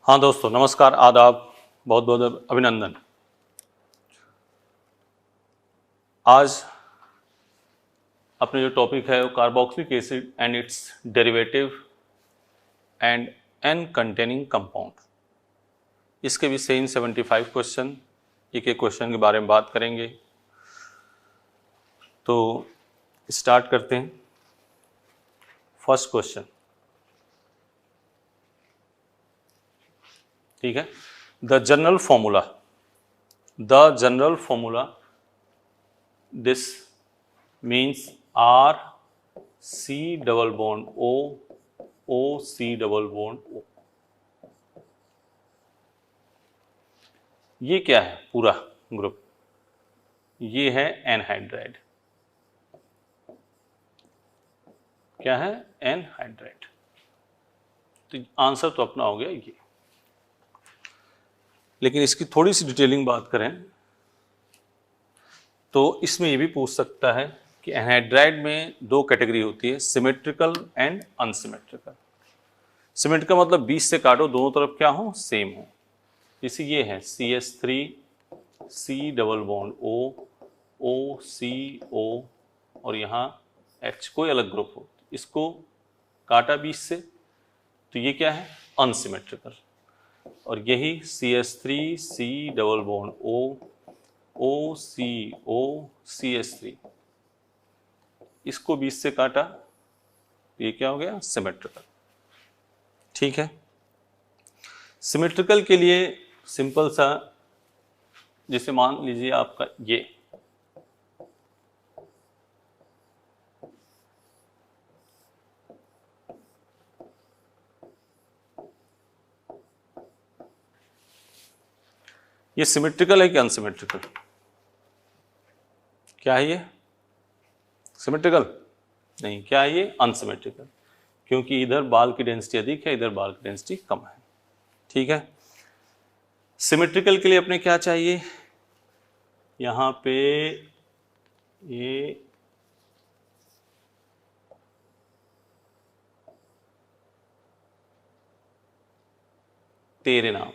हाँ दोस्तों, नमस्कार, आदाब, बहुत बहुत अभिनंदन। आज अपने जो टॉपिक है वो carboxylic acid and its derivative and N containing compound. इसके भी सेम 75 क्वेश्चन, एक एक क्वेश्चन के बारे में बात करेंगे। तो स्टार्ट करते हैं। फर्स्ट क्वेश्चन, ठीक है। The general formula this means R C double bond O O C double bond O। ये क्या है? पूरा ग्रुप, ये है एनहाइड्राइड। क्या है? एनहाइड्राइड। तो आंसर तो अपना हो गया ये। लेकिन इसकी थोड़ी सी डिटेलिंग बात करें तो इसमें ये भी पूछ सकता है कि एनहाइड्राइड में दो कैटेगरी होती है, सिमेट्रिकल एंड अनसिमेट्रिकल। सिमेट्रिकल मतलब 20 से काटो, दोनों तरफ क्या हो? सेम हो। जैसे ये है CH3 C double bond O O C O और यहाँ H, कोई अलग ग्रुप हो, इसको काटा 20 से, तो ये क्या है? अनसिमेट्रिकल। और यही CH3 C double bond O O C O CH3, इसको 20 से काटा, ये क्या हो गया? सिमेट्रिकल। ठीक है। सिमेट्रिकल के लिए सिंपल सा, जैसे मान लीजिए आपका ये सिमेट्रिकल है कि अनसिमेट्रिकल? क्या है ये? सिमेट्रिकल नहीं। क्या है ये? अनसिमेट्रिकल, क्योंकि इधर बाल की डेंसिटी अधिक है, इधर बाल की डेंसिटी कम है। ठीक है। सिमेट्रिकल के लिए अपने क्या चाहिए? यहां पे ये तेरे नाम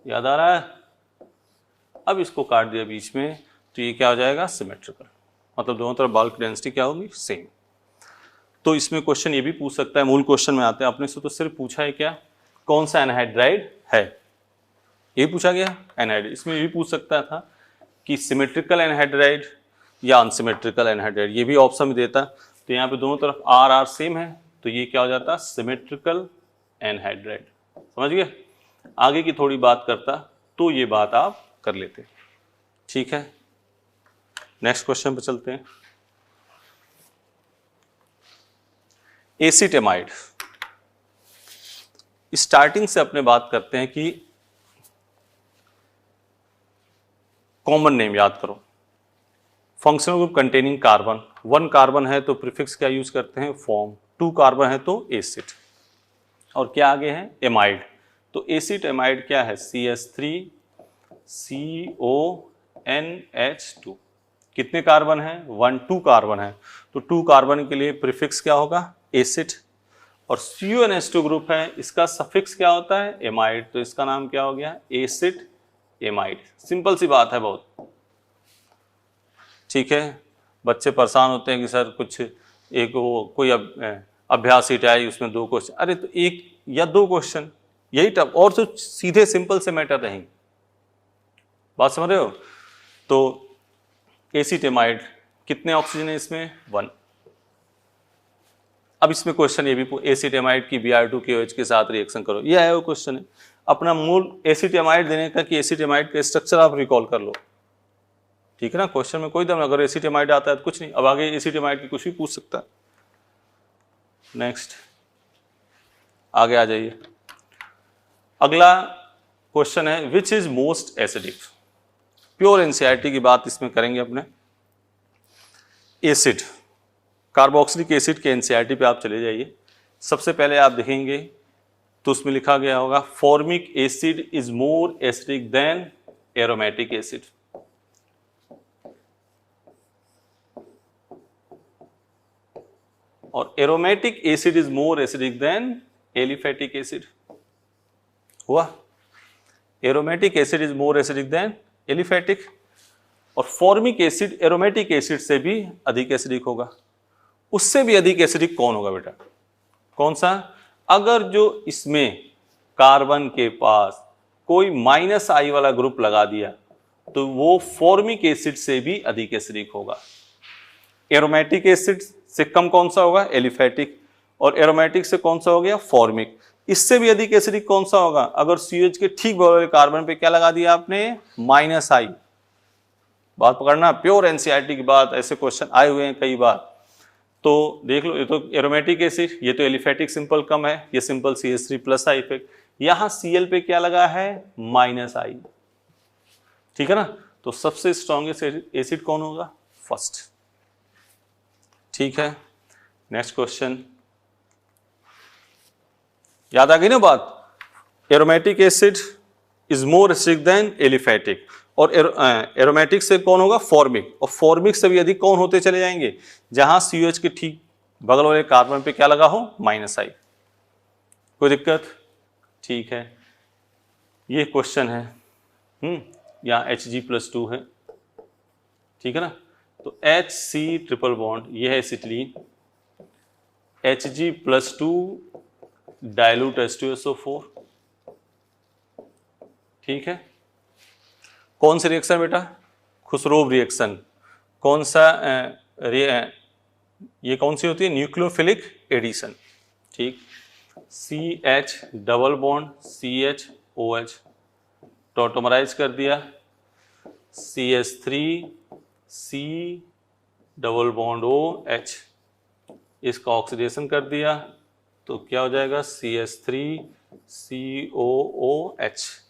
याद आ रहा है? अब इसको काट दिया बीच में, तो ये क्या हो जाएगा? सिमेट्रिकल। मतलब दोनों तरफ बाल की डेंसिटी क्या होगी? सेम। तो इसमें क्वेश्चन ये भी पूछ सकता है, मूल क्वेश्चन में आते हैं। अपने से तो सिर्फ पूछा है क्या? कौन सा एनहाइड्राइड है, ये पूछा गया एनहाइड्राइड। इसमें ये भी पूछ सकता था कि सिमेट्रिकल एनहाइड्राइड या अनसिमेट्रिकल एनहाइड्राइड, ये भी ऑप्शन में देता। तो यहाँ पे दोनों तरफ आर आर सेम है, तो ये क्या हो जाता? Symmetrical anhydride. समझ गए? आगे की थोड़ी बात करता तो ये बात आप कर लेते। ठीक है, नेक्स्ट क्वेश्चन पे चलते हैं। एसीटेमाइड, स्टार्टिंग से अपने बात करते हैं कि कॉमन नेम याद करो। Functional group containing carbon, 1 carbon है तो प्रीफिक्स क्या यूज करते हैं? फॉर्म। 2 कार्बन है तो एसिड। और क्या आगे है? एमाइड। तो एसीटेमाइड क्या है? CH3 CONH2। कितने कार्बन है? 1 2 कार्बन है, तो 2 कार्बन के लिए प्रीफिक्स क्या होगा? एसिड। और CONH2 ग्रुप है, इसका सफिक्स क्या होता है? एमाइड। तो इसका नाम क्या हो गया? Acid amide. सिंपल सी बात है बहुत। ठीक है। बच्चे परेशान होते हैं कि सर कुछ एक वो कोई अभ्यास शीट आई, उसमें 2 क्वेश्चन। अरे तो 1 या 2 क्वेश्चन, यही टफ, और तो सीधे सिंपल से मैटर रहेंगे। बात समझ रहे हो? तो एसीटेमाइड, कितने ऑक्सीजन है इसमें? 1। अब इसमें क्वेश्चन ये भी, एसीटेमाइड की Br2KOH के साथ रिएक्शन करो, ये आया वो क्वेश्चन है। अपना मूल एसीटेमाइड देने का कि एसीटेमाइड का स्ट्रक्चर आप रिकॉल कर लो। ठीक है ना? क्वेश्चन में कोई दम, अगर एसीटेमाइड आता है तो कुछ नहीं। अब आगे एसीटेमाइड की कुछ भी पूछ सकता है। नेक्स्ट, आगे आ जाइए। अगला क्वेश्चन है which is most acidic. Pure NCERT की बात इसमें करेंगे अपने। एसिड, कार्बोक्सिलिक एसिड के एनसीईआरटी पे आप चले जाइए। सबसे पहले आप देखेंगे तो उसमें लिखा गया होगा formic acid is more acidic than aromatic acid. और aromatic acid is more acidic than aliphatic acid. हुआ। Aromatic acid is more acidic than aliphatic, और फॉर्मिक एसिड एरोमेटिक एसिड से भी अधिक एसिडिक होगा। उससे भी अधिक एसिडिक कौन होगा बेटा? कौन सा? अगर जो इसमें कार्बन के पास कोई -I वाला ग्रुप लगा दिया तो वो फॉर्मिक एसिड से भी अधिक एसिडिक होगा। एरोमेटिक एसिड से कम कौन सा होगा? एलिफेटिक, और एरोमेटिक से कौन सा हो गया? फॉर्मिक। इससे भी अधिक एसिडिक कौन सा होगा? अगर CH के ठीक बगल वाले कार्बन पे क्या लगा दिया आपने? -I। बात पकड़ना, प्योर NCERT की बात, ऐसे क्वेश्चन आए हुए हैं कई बार। तो देख लो, ये तो एरोमेटिक एसिड, ये तो एलिफेटिक सिंपल कम है, ये सिंपल CH3+ इफेक्ट। यहां Cl पे क्या लगा है? -I। ठीक है ना? तो सबसे स्ट्रॉन्गेस्ट एसिड कौन होगा? फर्स्ट। ठीक है, नेक्स्ट क्वेश्चन। याद आ गई ना बात? Aromatic acid is more acidic than aliphatic, और एरोमेटिक से कौन होगा? फॉर्मिक, और फॉर्मिक से भी अधिक कौन होते चले जाएंगे? जहां CH के ठीक बगल वाले कार्बन पे क्या लगा हो? -I। कोई दिक्कत? ठीक है, ये क्वेश्चन है। यहाँ Hg+2 है, ठीक है ना? तो HC ट्रिपल बॉन्ड, ये है एसिटिलीन, Hg+2 डाइल्यूट H2SO4। ठीक है, कौन सी रिएक्शन बेटा? Kucherov reaction. कौन सा ये कौन सी होती है? Nucleophilic addition. ठीक, CH double bond CH OH tautomerise कर दिया, CH3 C double bond OH, इसका ऑक्सीडेशन कर दिया तो क्या हो जाएगा? CH3 COOH।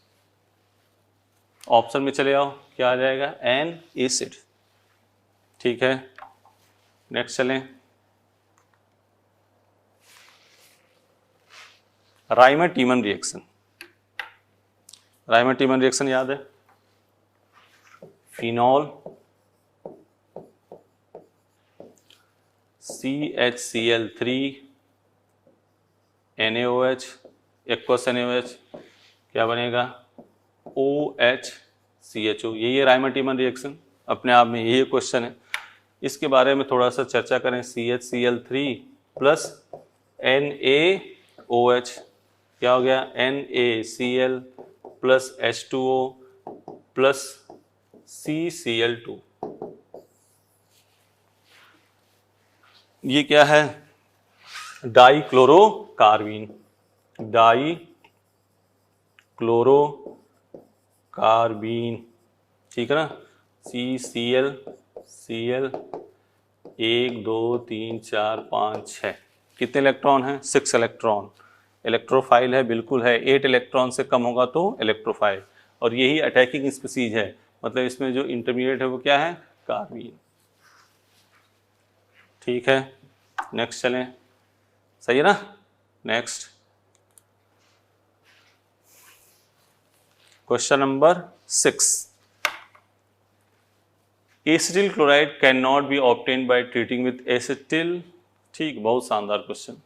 ऑप्शन में चले आओ, क्या आ जाएगा? N acid. ठीक है, नेक्स्ट चलें। Rymer टीमन reaction. राइमर टीमन रिएक्शन याद है? Phenol CHCl3 NaOH aqueous NaOH, क्या बनेगा? OHCHO। यही है राइमर टीमन रिएक्शन, अपने आप में यही क्वेश्चन है। इसके बारे में थोड़ा सा चर्चा करें। CHCl3 प्लस NaOH, क्या हो गया? NaCl plus H2O plus CCl2। ये क्या है? डाइक्लोरोकार्बीन। डाइक्लोरोकार्बीन, ठीक है ना? CCl Cl 1 2 3 4 5 6, कितने इलेक्ट्रॉन हैं? 6 इलेक्ट्रॉन। इलेक्ट्रोफाइल है, बिल्कुल है। 8 इलेक्ट्रॉन से कम होगा तो इलेक्ट्रोफाइल, और यही अटैकिंग स्पीसीज है, मतलब इसमें जो इंटरमीडिएट है वो क्या है? कार्बीन। ठीक है, नेक्स्ट चलें। सही है ना? Next question number 6। Acetyl chloride can not be obtained by treating with acetyl. ठीक, बहुत शानदार क्वेश्चन।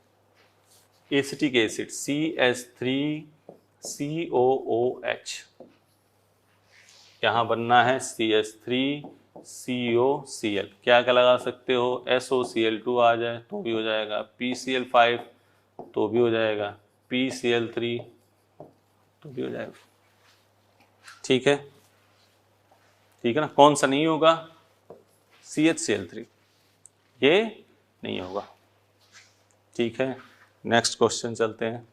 एसिटिक एसिड CH3COOH, यहाँ बनना है CH3COCl। क्या क्या लगा सकते हो? SOCl2 आ जाए तो भी हो जाएगा, PCl5 तो भी हो जाएगा, PCl3 तो भी हो जाएगा। ठीक है, ठीक है ना? कौन सा नहीं होगा? CHCl3, ये नहीं होगा। ठीक है, नेक्स्ट क्वेश्चन चलते हैं।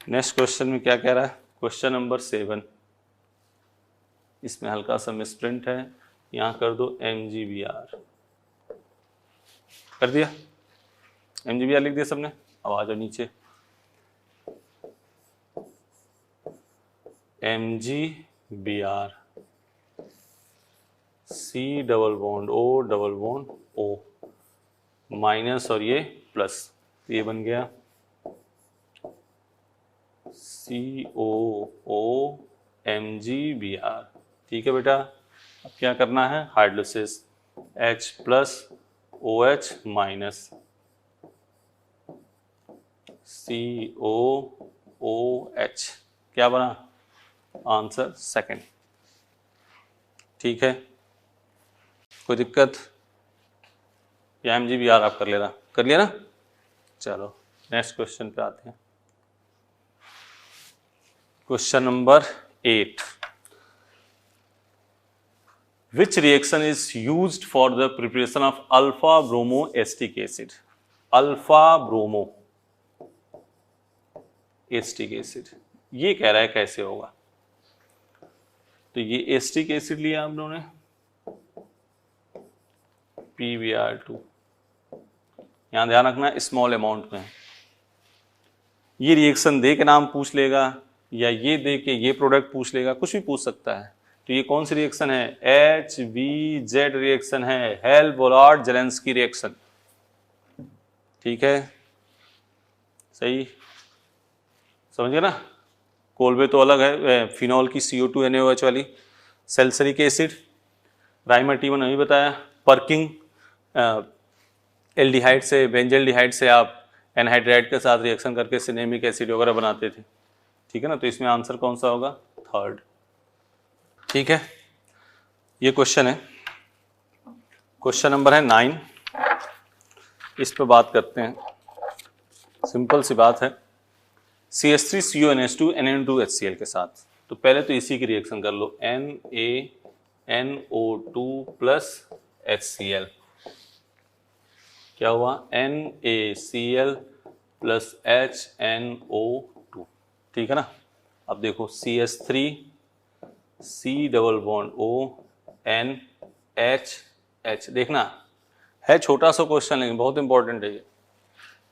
नेक्स्ट क्वेश्चन में क्या कह रहा है? Question number 7। इसमें हल्का सा मिसप्रिंट है, यहाँ कर दो MgBr। कर दिया? MgBr लिख दिया सबने? अब आ जाओ नीचे। MgBr C double bond O double bond O, minus और ये प्लस, ये बन गया COOMgBr। ठीक है बेटा, अब क्या करना है? हाइड्रोलिसिस। H+ OH-, COOH, क्या बना आंसर सेकंड। ठीक है, कोई दिक्कत? या MGBR आप कर लिया ना? चलो नेक्स्ट क्वेश्चन पे आते हैं। Question number 8, Which reaction is used for the preparation of alpha bromo acetic acid? Alpha bromo acetic acid, ये कह रहा है कैसे होगा। तो ये एसिटिक एसिड लिया हम लोगों ने PbR2, यहां ध्यान रखना स्मॉल अमाउंट में। ये रिएक्शन दे के नाम पूछ लेगा या ये दे के ये प्रोडक्ट पूछ लेगा, कुछ भी पूछ सकता है। तो ये कौन सी रिएक्शन है? HBZ रिएक्शन है, हेल बोलार्ड जेलेंस्की रिएक्शन। ठीक है, सही समझ गए ना? कोलबे तो अलग है, फिनॉल की CO2NaOH वाली, सैलिसिलिक एसिड, राइमर-T1 अभी बताया, पर्किंग एल्डिहाइड से बेंजल्डिहाइड से आप एनहाइड्राइड के साथ रिएक्शन करके सिनेमिक एसिड वगैरह बनाते थे। ठीक है ना? तो इसमें आंसर कौन सा होगा? थर्ड। ठीक है, ये क्वेश्चन है, क्वेश्चन नंबर है 9, इस पे बात करते हैं। सिंपल सी बात है, CH3CONH2 NN2HCl के साथ। तो पहले तो इसी की रिएक्शन कर लो, NaNO2 प्लस HCl, क्या हुआ? NaCl plus HNO2। ठीक है ना? अब देखो CH3 C double bond O NH, देखना है छोटा सा क्वेश्चन लेकिन बहुत इंपॉर्टेंट है ये।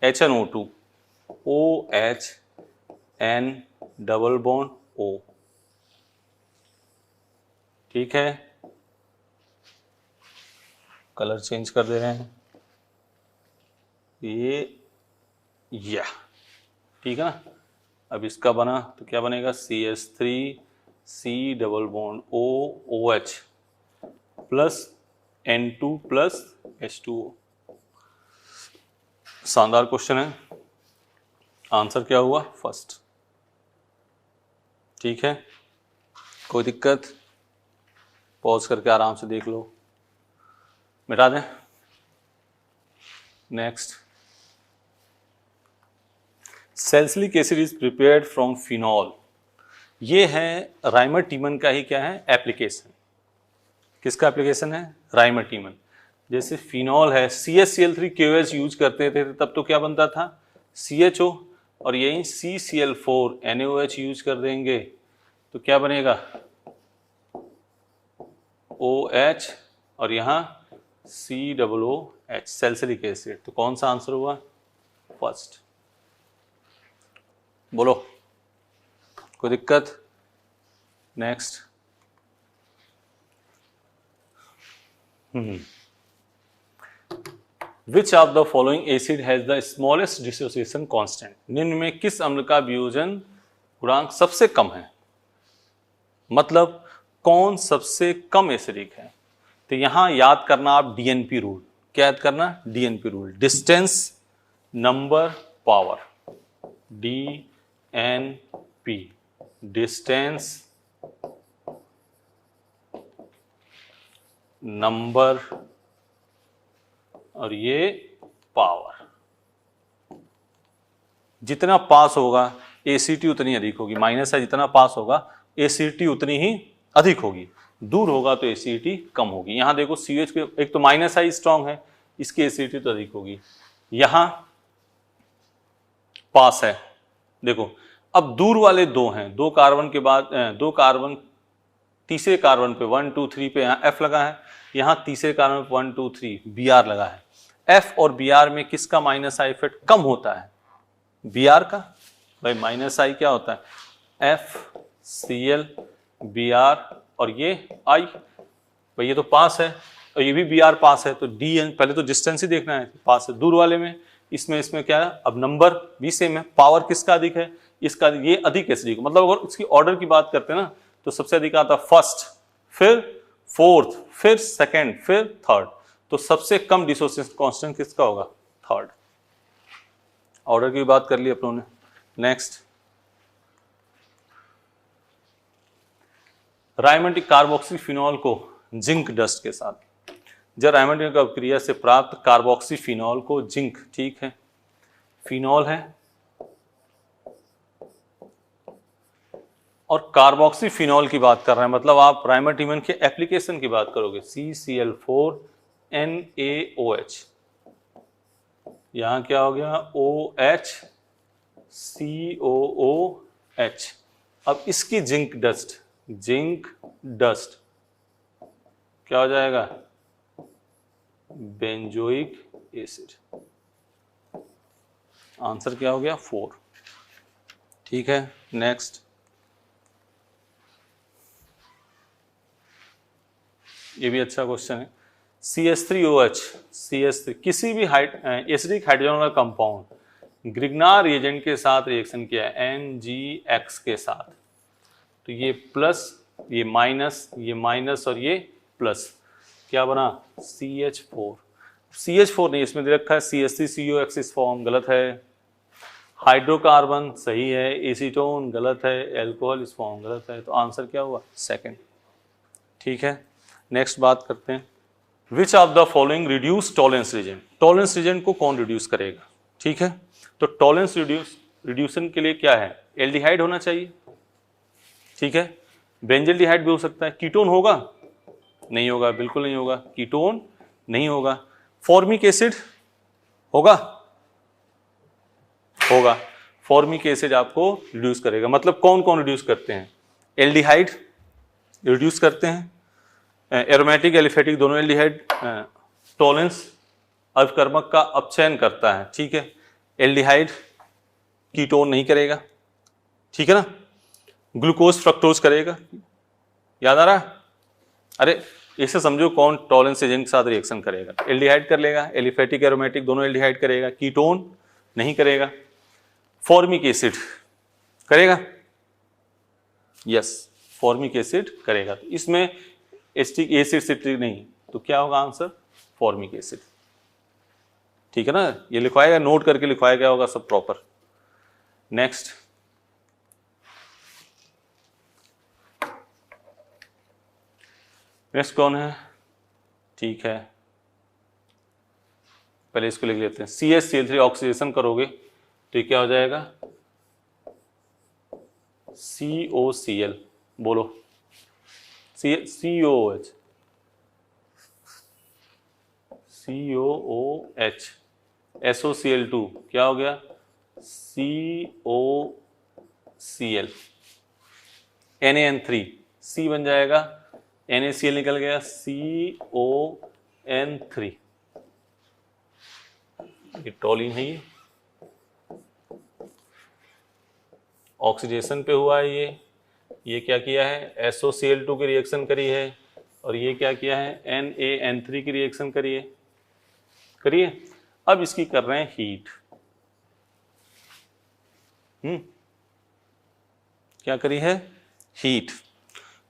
HNO2 OH N double bond O। ठीक है, कलर चेंज कर दे रहे हैं ये, या ठीक है ना? अब इसका बना तो क्या बनेगा? CH3 C double bond O OH plus N2 plus H2O। शानदार क्वेश्चन है, आंसर क्या हुआ? फर्स्ट। ठीक है, कोई दिक्कत? पॉज करके आराम से देख लो, मिटा दें। Next, salicylic acid is prepared from phenol. ये है राइमर-T1 का ही क्या है? एप्लीकेशन। किसका एप्लीकेशन है? राइमर-T1। जैसे फिनॉल है, CHCl3KOH यूज करते थे तब तो क्या बनता था? CHO, और यही CCl4NaOH यूज कर देंगे तो क्या बनेगा? OH, और यहाँ COOH, सैलिसिलिक एसिड। तो कौन सा आंसर हुआ? फर्स्ट। बोलो, कोई दिक्कत? Next, which of the following acid has the smallest dissociation constant? निम्न में किस अम्ल का वियोजन गुणांक सबसे कम है? मतलब कौन सबसे कम एसिडिक है? तो यहां याद करना आप DNP रूल। क्या याद करना? DNP rule, distance number power, DNP, distance number और ये पावर। जितना पास होगा एसिडिटी उतनी अधिक होगी, माइनस है जितना पास होगा एसिडिटी उतनी ही अधिक होगी, दूर होगा तो एसिडिटी कम होगी। यहां देखो CH के एक तो माइनस आई स्ट्रांग है, इसकी एसिडिटी तो अधिक होगी। यहां पास है, देखो अब दूर वाले दो हैं, दो कार्बन के बाद दो कार्बन, तीसरे कार्बन पे 1 2 3 पे यहाँ F लगा है, यहाँ तीसरे कार्बन पे 1 2 3 Br लगा है। F और Br में किसका माइनस आई इफेक्ट कम होता है? Br का। भाई माइनस आई क्या होता है? FCl Br, और ये I, भाई ये तो पास है और ये भी Br पास है, तो DN, पहले तो डिस्टेंस ही देखना है, पास है। दूर वाले में इसमें क्या है? अब नंबर भी सेम है, पावर किसका अधिक है? इसका, ये अधिक एसिडिक। मतलब अगर इसकी ऑर्डर की बात करते हैं ना तो सबसे अधिक आता फर्स्ट, फिर फोर्थ, फिर सेकंड, फिर थर्ड। तो सबसे कम डिसोसिएशन कांस्टेंट किसका होगा? थर्ड। ऑर्डर की बात कर ली अपनों ने। नेक्स्ट, रायमेटिक कार्बोक्सीफिनॉल को जिंक डस्ट के साथ, जब रायमेटिक अपक्रिया से प्राप्त कार्बोक्सीफिनॉल को जिंक, ठीक है, फिनॉल है और कार्बोक्सीफिनॉल की बात कर रहे हैं, मतलब आप रायमेटिमन के एप्लीकेशन की बात करोगे। CCl4NaOH, यहां क्या हो गया, OH COOH। अब इसकी जिंक डस्ट क्या हो जाएगा, बेंजोइक एसिड। आंसर क्या हो गया, 4। ठीक है, नेक्स्ट, ये भी अच्छा क्वेश्चन है। CH3OH, CH3 किसी भी एसिडिक हाइड्रोजन कंपाउंड ग्रिग्नार रिएजेंट के साथ रिएक्शन किया है NGX के साथ, तो ये प्लस, ये माइनस और ये प्लस, क्या बना, CH4। CH4 नहीं, इसमें दे रखा है CH3COX, इस फॉर्म, गलत है। हाइड्रोकार्बन सही है, एसीटोन गलत है, एल्कोहल इस फॉर्म गलत है, तो आंसर क्या हुआ, 2nd। ठीक है, नेक्स्ट बात करते हैं, which of the following reduce Tollens reagent. Tollens reagent को कौन रिड्यूस करेगा, ठीक है, तो टॉलरेंस रिड्यूसन के लिए क्या है, एल्डिहाइड होना चाहिए, ठीक है, बेंजल्डिहाइड भी हो सकता है, कीटोन होगा, नहीं होगा, बिल्कुल नहीं होगा, कीटोन नहीं होगा। फॉर्मिक एसिड होगा, फॉर्मिक एसिड आपको रिड्यूस करेगा, मतलब कौन कौन रिड्यूस करते हैं, एल्डिहाइड रिड्यूस करते हैं, एरोमेटिक एलिफेटिक दोनों एल्डिहाइड, टॉलरेंस अवकर्मक का अपचयन करता है, ठीक है, एल्डिहाइड कीटोन नहीं करेगा, ठीक है ना, ग्लूकोज फ्रक्टोज करेगा, याद आ रहा है, अरे इसे समझो कौन टॉलरेंस एजेंट के साथ रिएक्शन करेगा, एल्डिहाइड कर लेगा, एलिफेटिक एरोमेटिक दोनों एल्डिहाइड करेगा, कीटोन नहीं करेगा, फॉर्मिक एसिड करेगा, यस, फॉर्मिक एसिड करेगा, तो इसमें एसिटिक एसिड सिट्रिक नहीं, तो क्या होगा आंसर, फॉर्मिक एसिड, ठीक है ना, ये लिखवाएगा, नोट करके लिखवाया गया होगा सब प्रॉपर। नेक्स्ट, नेक्स्ट कौन है, ठीक है, पहले इसको लिख लेते हैं, CH3 ऑक्सीडेशन करोगे तो ये क्या हो जाएगा, COCl, बोलो, COOH, SOCl2 क्या हो गया, COCl, NaN3 C बन जाएगा, NaCl निकल गया, CON3, ये टॉलिन है, ऑक्सीडेशन पे हुआ है, ये क्या किया है, SOCl2 की रिएक्शन करी है, और ये क्या किया है, NaN3 की रिएक्शन करिए। अब इसकी कर रहे हैं हीट, क्या करी है, हीट,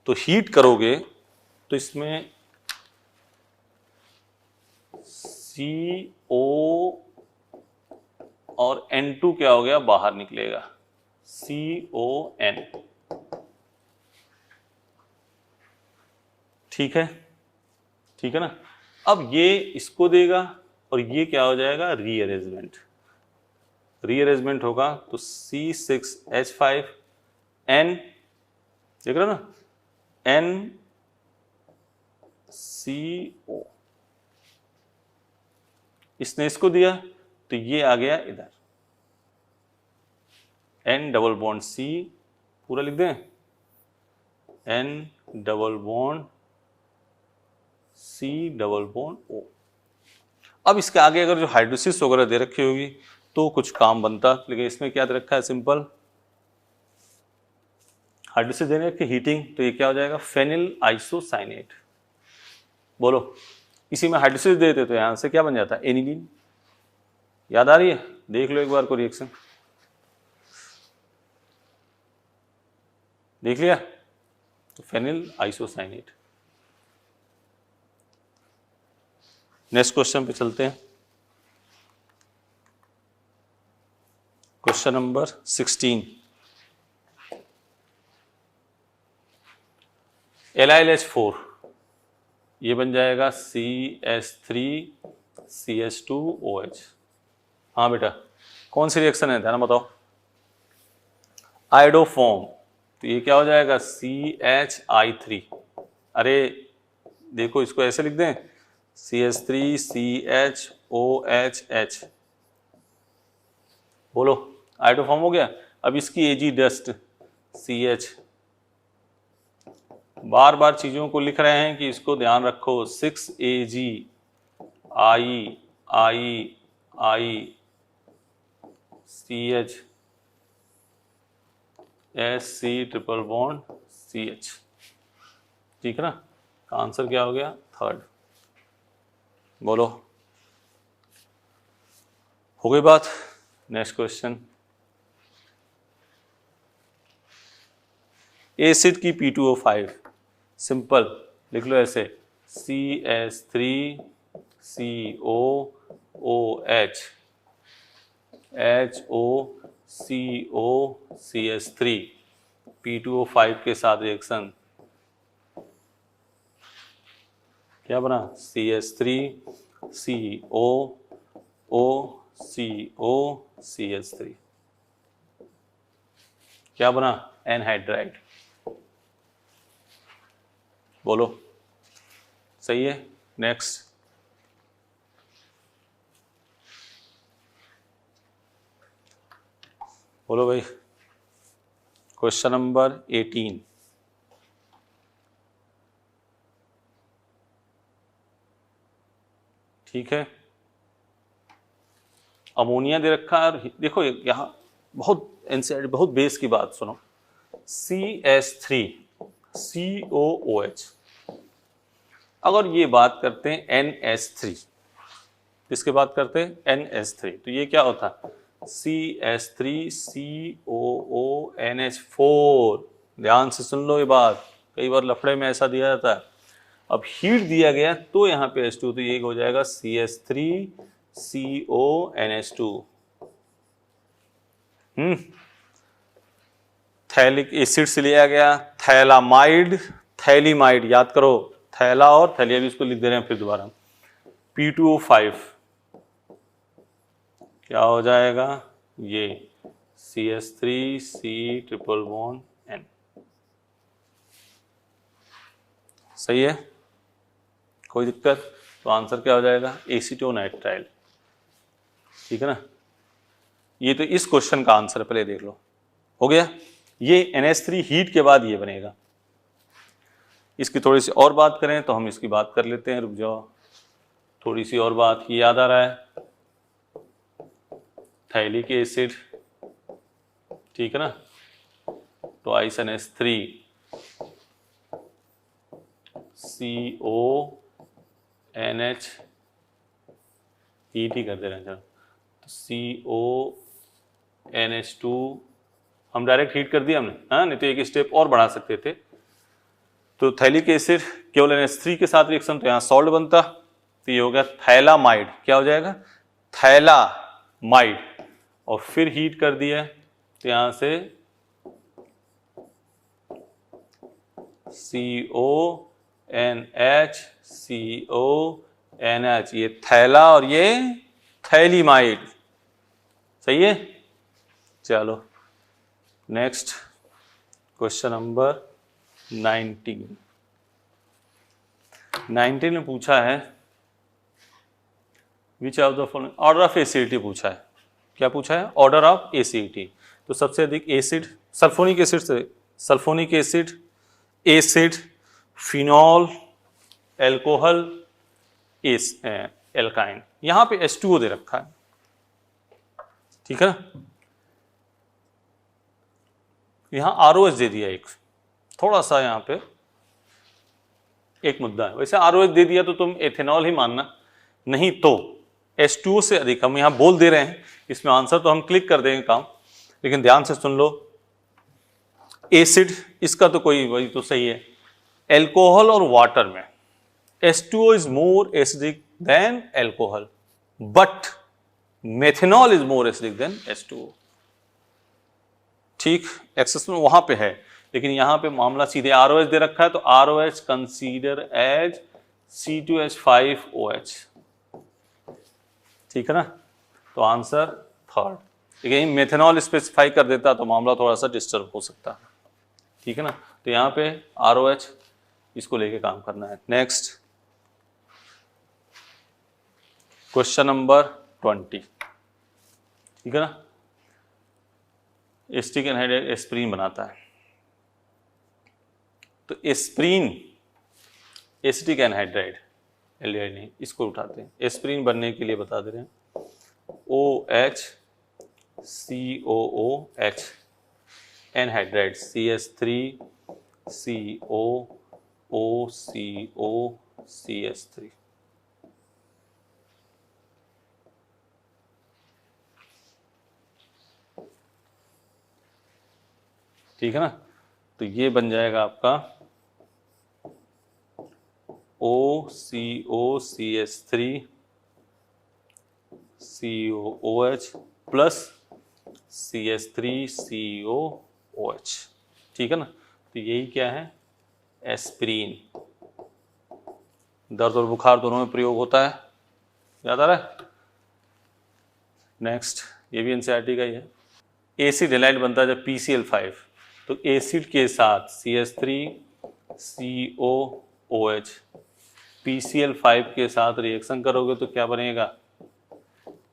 तो हीट करोगे तो इसमें CO और N2 क्या हो गया, बाहर निकलेगा, CON, ठीक है ना। अब ये इसको देगा और ये क्या हो जाएगा, रीअरेंजमेंट होगा, तो C6H5N, देख रहे हो ना, NCO, इसने इसको दिया तो ये आ गया इधर, N डबल बॉन्ड C, पूरा लिख दें, N double bond C double bond O। अब इसके आगे अगर जो हाइड्रोसिस वगैरह दे रखी होगी तो कुछ काम बनता, लेकिन इसमें क्या दे रखा है, सिंपल हाइड्रोसिस देने की हीटिंग, तो ये क्या हो जाएगा, फेनिल आइसोसाइनेट, बोलो, इसी में हाइड्रोसिस देते तो यहां से क्या बन जाता है, एनिलीन, याद आ रही है, देख लो एक बार को रिएक्शन, देख लिया, तो फेनिल आइसोसाइनेट। नेक्स्ट क्वेश्चन पे चलते हैं, क्वेश्चन नंबर 16, LiLH4 ये बन जाएगा CH3CH2OH। हाँ बेटा, कौन सी रिएक्शन है, ध्यान बताओ। आयोडोफॉर्म, तो ये क्या हो जाएगा CHI3। अरे देखो, इसको ऐसे लिख दें CH3CHOHH। बोलो, आयोडोफॉर्म हो गया। अब इसकी एजी डस्ट CH। बार बार चीजों को लिख रहे हैं कि इसको ध्यान रखो। 6Ag I CH SC triple bond CH। ठीक है ना, का आंसर क्या हो गया, थर्ड। बोलो, हो गई बात। नेक्स्ट क्वेश्चन, एसिड की P2O5, सिंपल लिख लो ऐसे CH3COOH HOCOCH3 P2O5 के साथ रिएक्शन क्या बना, CH3COOCOCH3 क्या बना, एनहाइड्राइड। बोलो, सही है। नेक्स्ट, बोलो भाई, क्वेश्चन नंबर 18, ठीक है। अमोनिया दे रखा है, और देखो यहां बहुत एनसीईआरटी बहुत बेस की बात सुनो। CH3COOH, अगर ये बात करते हैं NH3, किसके बात करते हैं, NH3, तो ये क्या होता है CH3COONH4। ध्यान से सुन लो ये बात, कई बार लफड़े में ऐसा दिया जाता है। अब हीट दिया गया तो यहाँ पे H2, तो ये हो जाएगा CH3CONH2। थैलिक एसिड से लिया गया थैलामाइड, थैलीमाइड, याद करो, थैला और थैलिया भी इसको लिख दे रहे हैं फिर दोबारा। P2O5 क्या हो जाएगा, ये CH3C ट्रिपल बॉन्ड N। सही है, कोई दिक्कत, तो आंसर क्या हो जाएगा, एसीटोनाइट्राइल। ठीक है ना, ये तो इस क्वेश्चन का आंसर पहले देख लो। हो गया, ये NH3 हीट के बाद ये बनेगा। इसकी थोड़ी सी और बात करें तो हम इसकी बात कर लेते हैं, रुक जाओ, थोड़ी सी और बात की याद आ रहा है। थैलिक एसिड, ठीक है ना, तो NH3 CONH हीट ही कर दे रहे हैं, चलो, तो CONH2 हम डायरेक्ट हीट कर दिया हमने, हाँ, नहीं तो एक स्टेप और बढ़ा सकते थे। तो थैलिक एसिड केवल NH3 के साथ रिएक्शन, तो यहाँ सॉल्ट बनता, तो ये हो गया थैलामाइड। क्या हो जाएगा, थैलामाइड, और फिर हीट कर दिया तो यहाँ से CONH, ये थैला और ये थैलीमाइड। सही है, चलो नेक्स्ट क्वेश्चन नंबर 19 में पूछा है विच of the following order of acidity पूछा है। क्या पूछा है, ऑर्डर ऑफ एसिडिटी। तो सबसे अधिक एसिड सल्फोनिक एसिड से, sulphonic acid, acid, phenol, alcohol, alkyne. यहां पे H2O दे रखा है, ठीक है ना, यहां ROH दे दिया एक, थोड़ा सा यहां पे एक मुद्दा है। वैसे ROH दे दिया तो तुम एथेनॉल ही मानना, नहीं तो H2O से अधिक, हम यहां बोल दे रहे हैं, इसमें आंसर तो हम क्लिक कर देंगे काम, लेकिन ध्यान से सुन लो। एसिड, इसका तो कोई, वही तो सही है। एल्कोहल और वाटर में H2O is more acidic then alcohol, but methanol is more acidic then H2O। ठीक, एक्सेस में वहां पे है, लेकिन यहाँ पे मामला सीधे ROH दे रखा है, तो ROH कंसीडर एज C2H5OH, ठीक है ना। तो आंसर थर्ड। लेकिन मेथेनॉल स्पेसिफाई कर देता तो मामला थोड़ा सा डिस्टर्ब हो सकता है, ठीक है ना। तो यहाँ पे ROH इसको लेके काम करना है। नेक्स्ट क्वेश्चन नंबर 20, ठीक है ना। एसिटिक एनहाइड्राइड एस्प्रीन बनाता है, तो एस्प्रीन एसिटिक एनहाइड्राइड, एल्डिहाइड नहीं, इसको उठाते हैं। एस्प्रीन बनने के लिए बता दे रहे हैं OH COOH एनहाइड्राइड CH3COOCOCH3, ठीक है ना। तो ये बन जाएगा आपका OCOCH3COOH प्लस CH3COOH, ठीक है ना। तो यही क्या है, एस्प्रीन। दर्द और बुखार दोनों में प्रयोग होता है, याद आ रहा है। नेक्स्ट, ये भी एनसीईआरटी का ही है। एसिड हैलाइड बनता है जब PCl5, तो एसिड के साथ CH3COOH PCl5 के साथ रिएक्शन करोगे तो क्या बनेगा,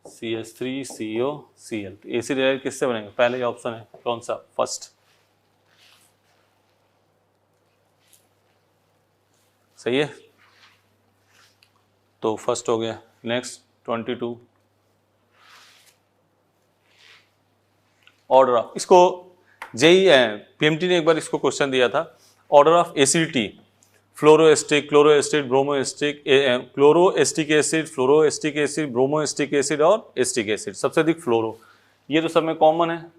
CH3COCl। तो एसिड हैलाइड किससे बनेगा, पहले ही ऑप्शन है, कौन सा, फर्स्ट, सही है। तो फर्स्ट हो गया। नेक्स्ट 22, ऑर्डर ऑफ, इसको जेई PMT ने एक बार इसको क्वेश्चन दिया था, order of acidity, fluoroacetic, chloroacetic, bromoacetic, chloroacetic acid, fluoroacetic acid, bromoacetic acid और एस्टिक एसिड, सबसे अधिक फ्लोरो, ये तो सब में कॉमन है।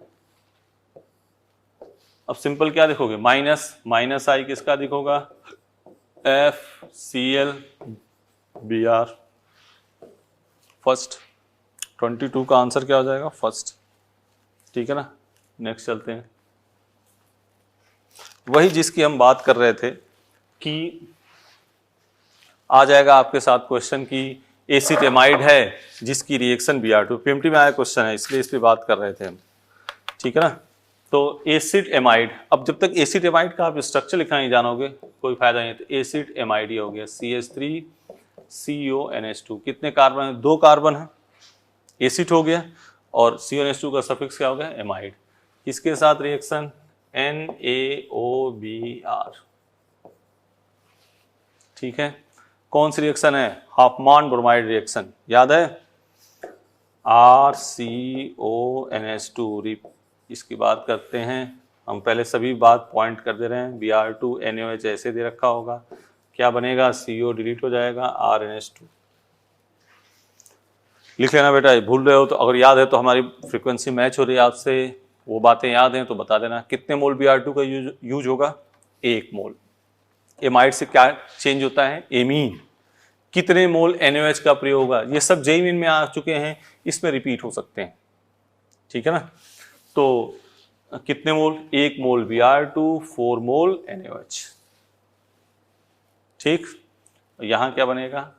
अब सिंपल क्या लिखोगे, माइनस आई किसका अधिक होगा, FClBr, फर्स्ट। 22 का आंसर क्या हो जाएगा, फर्स्ट, ठीक है ना। नेक्स्ट चलते हैं, वही जिसकी हम बात कर रहे थे कि आ जाएगा आपके साथ क्वेश्चन की एसिड एमाइड है जिसकी रिएक्शन Br2, PMT में आया क्वेश्चन है, इसलिए इस पर बात कर रहे थे हम, ठीक है ना। तो एसिड एमाइड, अब जब तक एसिड एमाइड का आप स्ट्रक्चर लिखना नहीं जानोगे कोई फायदा नहीं। तो एसिड एमाइड ही हो गया, CH3CONH2, कितने कार्बन है, 2 कार्बन है, एसिड हो गया, और CONH2 का सफिक्स क्या हो गया, एमाइड। किसके साथ रिएक्शन, NaOBr, ठीक है। कौन सी रिएक्शन है, हाफमान ब्रोमाइड रिएक्शन, याद है, RCONH2, इसकी बात करते हैं हम, पहले सभी बात पॉइंट कर दे रहे हैं। Br2 NaOH ऐसे दे रखा होगा, क्या बनेगा, CO डिलीट हो जाएगा, RNH2, लिख लेना बेटा। भूल रहे हो तो, अगर याद है तो, हमारी फ्रीक्वेंसी मैच हो रही है आपसे, वो बातें याद हैं तो बता देना। कितने मोल Br2 का यूज होगा, 1 मोल। एमाइड से क्या चेंज होता है, एमीन। कितने मोल NaOH का प्रयोग होगा, ये सब जेईई में आ चुके हैं, इसमें रिपीट हो सकते हैं, ठीक है ना। तो कितने मोल, 1 मोल Br2, 4 मोल NaOH, ठीक। यहां क्या बनेगा,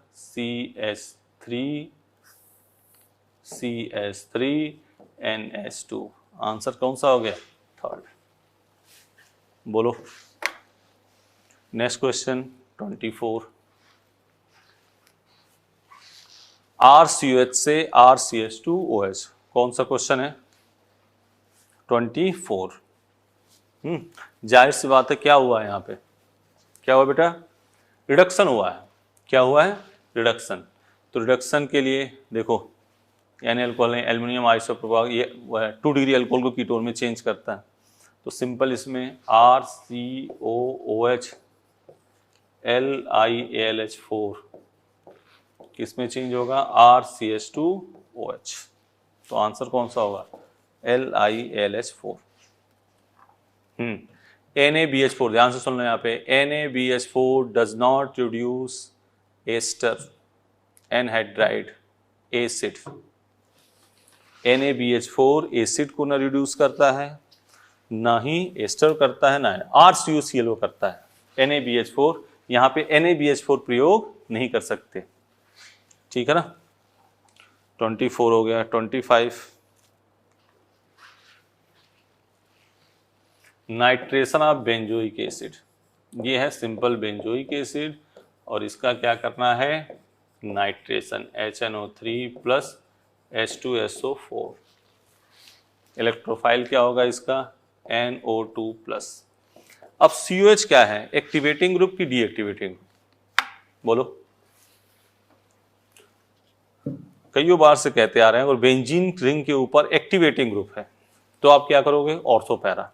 CH3NH2, आंसर कौन सा हो गया, थर्ड। बोलो नेक्स्ट क्वेश्चन 24, RCOH से RCH2OH, कौन सा क्वेश्चन है, 24। जाहिर सी बात है, क्या हुआ है यहाँ पे, क्या हुआ बेटा, रिडक्शन हुआ है। क्या हुआ है, रिडक्शन। तो रिडक्शन के लिए देखो, यानी अल्कोहल है, एल्युमिनियम आइसोप्रोपाइल, ये 2 डिग्री अल्कोहल को कीटोन में चेंज करता है। तो सिंपल इसमें RCOOH LiAlH4 किसमें चेंज होगा, RCH2OH। तो आंसर कौन सा होगा, LiAlH4। NaBH4, ध्यान से सुन लो यहाँ पे, NaBH4 does not reduce ester anhydride acid. NaBH4 acid को न रिड्यूस करता है, ना ही एस्टर करता है ना RCOCl करता है। NaBH4, यहाँ पे NaBH4 प्रयोग नहीं कर सकते, ठीक है ना। 24 हो गया। 25 नाइट्रेशन ऑफ बेंजोइक एसिड, ये है सिंपल बेंजोइक एसिड और इसका क्या करना है, nitration HNO3 plus H2SO4। Electrophile क्या होगा इसका, NO2 प्लस। अब COH क्या है, एक्टिवेटिंग ग्रुप की डीएक्टिवेटिंग, बोलो। कई बार से कहते आ रहे हैं और बेंजीन रिंग के ऊपर एक्टिवेटिंग ग्रुप है तो आप क्या करोगे, ऑर्थो पैरा।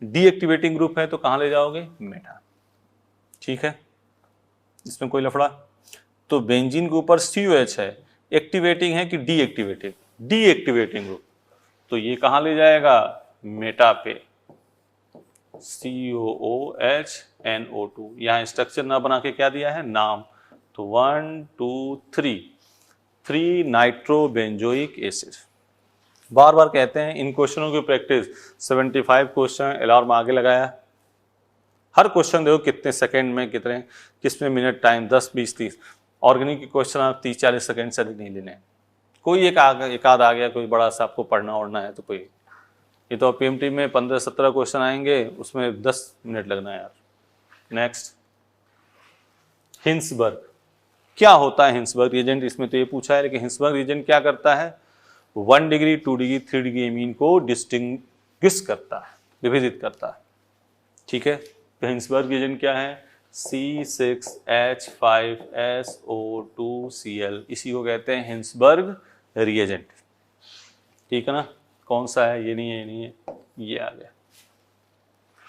डीएक्टिवेटिंग ग्रुप है तो कहां ले जाओगे, मेटा, ठीक है, इसमें कोई लफड़ा। तो बेंजीन के ऊपर COH है, एक्टिवेटिंग है कि डीएक्टिवेटिंग, डीएक्टिवेटिंग ग्रुप, तो ये कहां ले जाएगा, मेटा पे, COOH NO2। यहां स्ट्रक्चर ना बना के क्या दिया है, नाम, तो 1 2 3 नाइट्रोबेंजोइक एसिड। बार बार कहते हैं इन क्वेश्चनों की प्रैक्टिस, 75 क्वेश्चन अलार्म आगे लगाया, हर क्वेश्चन देखो कितने सेकंड में, कितने किसमें मिनट टाइम, 10 20 30। ऑर्गेनिक के क्वेश्चन आप 30 40 सेकंड से अधिक नहीं लेने। कोई एक आध आ गया, कोई बड़ा सा आपको पढ़ना ओढ़ना है तो कोई, ये तो PMT में 15-17 क्वेश्चन आएंगे, उसमें 10 मिनट लगना है यार। नेक्स्ट, हिंसबर्ग, क्या होता है हिंसबर्ग रिएजेंट, इसमें तो ये पूछा है, लेकिन हिंसबर्ग रिएजेंट क्या करता है, 1 डिग्री 2 डिग्री 3 डिग्री एमीन को डिस्टिंग्विश करता है, विभेदित करता है, ठीक है। तो हिंसबर्ग रिएजेंट क्या है, C6H5SO2Cl, इसी को कहते हैं हिंसबर्ग रिएजेंट, ठीक है ना। कौन सा है, ये नहीं है, ये नहीं है, ये आ गया।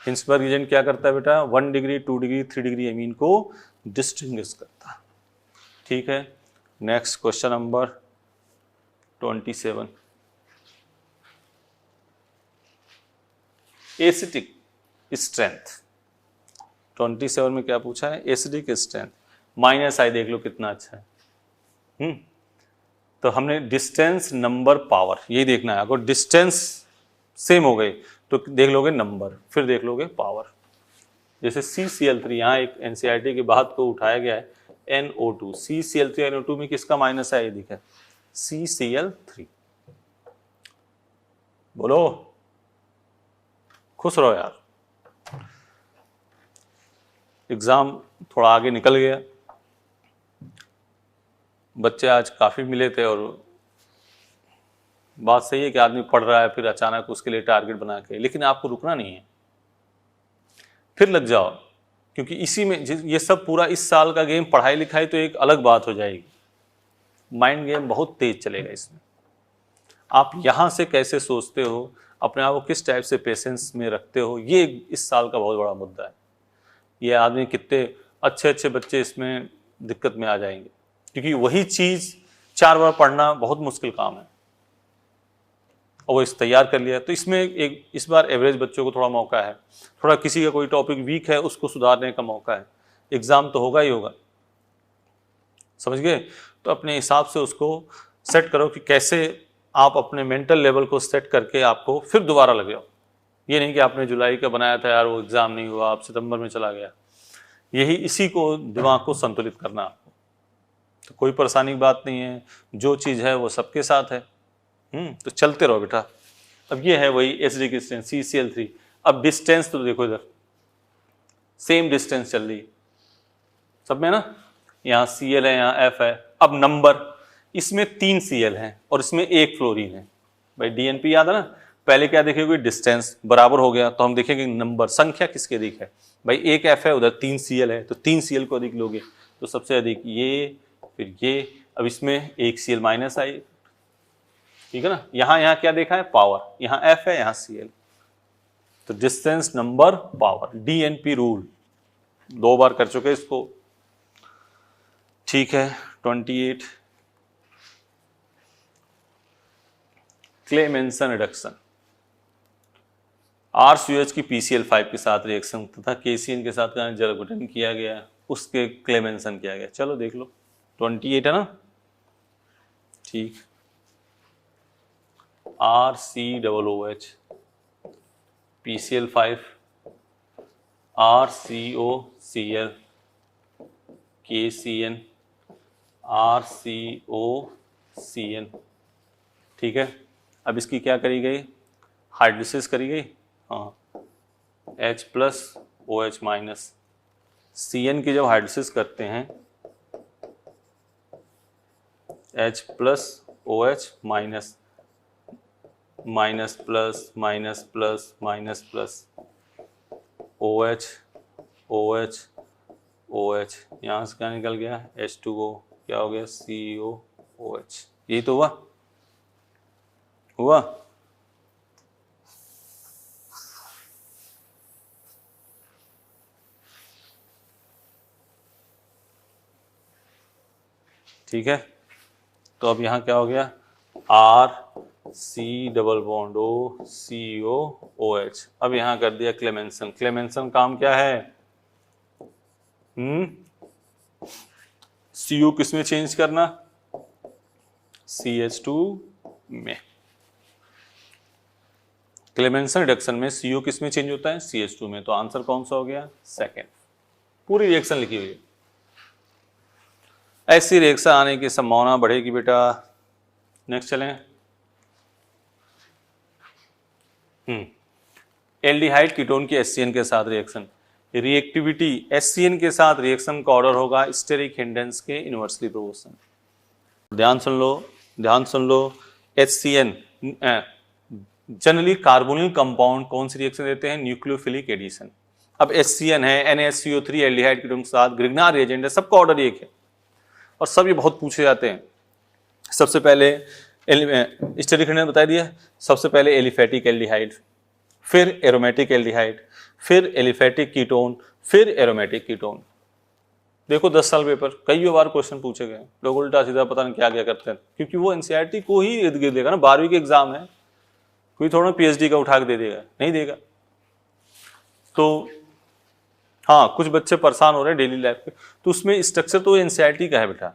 हिंसबर्ग रिएजेंट क्या करता है बेटा, 1 डिग्री 2 डिग्री 3 डिग्री एमीन को डिस्टिंग्विश करता है, ठीक है। Next question number 27, acetic strength. 27 में क्या पूछा है, एसिडिक स्ट्रेंथ, -I देख लो कितना अच्छा है। तो हमने डिस्टेंस नंबर पावर यही देखना है। अगर डिस्टेंस सेम हो गए तो देख लोगे नंबर, फिर देख लोगे पावर। जैसे CCl3, यहाँ एक NCERT की बात को उठाया गया है, NO2, CCl3 NO2 में किसका -I ये दिखा, CCl3। बोलो, खुश रहो यार। एग्जाम थोड़ा आगे निकल गया, बच्चे आज काफ़ी मिले थे और बात सही है कि आदमी पढ़ रहा है फिर अचानक उसके लिए टारगेट बना के, लेकिन आपको रुकना नहीं है, फिर लग जाओ, क्योंकि इसी में ये सब पूरा इस साल का गेम, पढ़ाई लिखाई तो एक अलग बात हो जाएगी, माइंड गेम बहुत तेज चलेगा इसमें। आप यहाँ से कैसे सोचते हो, अपने आप को किस टाइप से पेशेंस में रखते हो, ये इस साल का बहुत बड़ा मुद्दा है। ये आदमी कितने अच्छे अच्छे बच्चे इसमें दिक्कत में आ जाएंगे, क्योंकि वही चीज़ 4 बार पढ़ना बहुत मुश्किल काम है, और वो इस तैयार कर लिया। तो इसमें एक इस बार एवरेज बच्चों को थोड़ा मौका है, थोड़ा किसी का कोई टॉपिक वीक है उसको सुधारने का मौका है, एग्ज़ाम तो होगा ही होगा, समझ गए। तो अपने हिसाब से उसको सेट करो कि कैसे आप अपने मेंटल लेवल को सेट करके आपको फिर दोबारा लग जाओ। ये नहीं कि आपने जुलाई का बनाया था यार, वो एग्ज़ाम नहीं हुआ, आप सितंबर में चला गया, यही इसी को दिमाग को संतुलित करना आपको। तो कोई परेशानी की बात नहीं है, जो चीज़ है वो सबके साथ है। तो चलते रहो बेटा। अब ये है वही एसिडिक डिस्टेंस CCl3। अब डिस्टेंस तो देखो इधर सेम डिस्टेंस चल रही सब में ना, यहाँ Cl है, यहाँ F है। अब नंबर, इसमें 3 Cl हैं और इसमें 1 फ्लोरीन है। भाई DNP याद है ना, पहले क्या देखेंगे, डिस्टेंस बराबर हो गया तो हम देखेंगे नंबर, संख्या किसके अधिक है। भाई 1 F है, उधर 3 Cl है, तो 3 Cl को अधिक लोगे तो सबसे अधिक ये, फिर ये। अब इसमें 1 Cl -I, ठीक है ना। यहाँ क्या देखा है, पावर, यहाँ F है, यहाँ Cl, तो distance number power, DNP rule 2 बार कर चुके इसको, ठीक है। 28, क्लेमेंसन रिडक्शन, RCOH की PCl5 के साथ रिएक्शन तथा KCN के साथ जल गठन किया गया, उसके क्लेमेंसन किया गया। चलो देख लो, 28 है ना, ठीक। RCOOH PCl5, RCOCl, KCN, RCOCN। ठीक है, अब इसकी क्या करी गई, हाइड्रोलिसिस करी गई। हाँ, H plus OH minus. CN की जब हाइड्रोलिसिस करते हैं H plus OH minus, minus plus minus plus minus plus, OH OH OH, यहाँ से क्या निकल गया, H2O, क्या हो गया, COOH। यही तो हुआ। ठीक है, तो अब यहाँ क्या हो गया, RC डबल बॉन्ड COOH। अब यहाँ कर दिया क्लेमेंसन। क्लेमेंसन काम क्या है, CO किस में चेंज करना, CH2 में। क्लेमेंसन रिडक्शन में CO किस में चेंज होता है, CH2 में। तो आंसर कौन सा हो गया, सेकेंड। पूरी रिएक्शन लिखी हुई है। ऐसी रिएक्शन आने की संभावना बढ़ेगी बेटा। नेक्स्ट चलें। एल्डिहाइड कीटोन की HCN के साथ रिएक्शन। रिएक्टिविटी HCN के साथ रिएक्शन का ऑर्डर होगा स्टेरिक हिंडेंस के इनवर्सली प्रोपोर्शनल। ध्यान सुन लो। HCN जनरली कार्बोनिल कंपाउंड कौन सी रिएक्शन देते हैं, न्यूक्लियोफिलिक एडिशन। अब HCN है, NaCO3 एल्डिहाइड कीटोन के साथ ग्रिग्नार रिएजेंट है, सबका ऑर्डर एक है और सब ये बहुत पूछे जाते हैं। सबसे पहले स्टेरिक हिंडेंस बता दिया, सबसे पहले एलिफेटिक एल्डिहाइड, फिर एरोमेटिक एल्डिहाइड, फिर एलिफेटिक कीटोन, फिर एरोमेटिक कीटोन। देखो 10 साल पेपर कई बार क्वेश्चन पूछे गए, लोग उल्टा सीधा पता नहीं क्या क्या करते हैं, क्योंकि वो NCERT को ही इर्द गिर्द देगा ना। 12वीं के एग्जाम है, कोई थोड़ा PhD का उठा के दे देगा, नहीं देगा। तो हाँ, कुछ बच्चे परेशान हो रहे हैं डेली लाइफ पे, तो उसमें स्ट्रक्चर तो NCERT का है बेटा।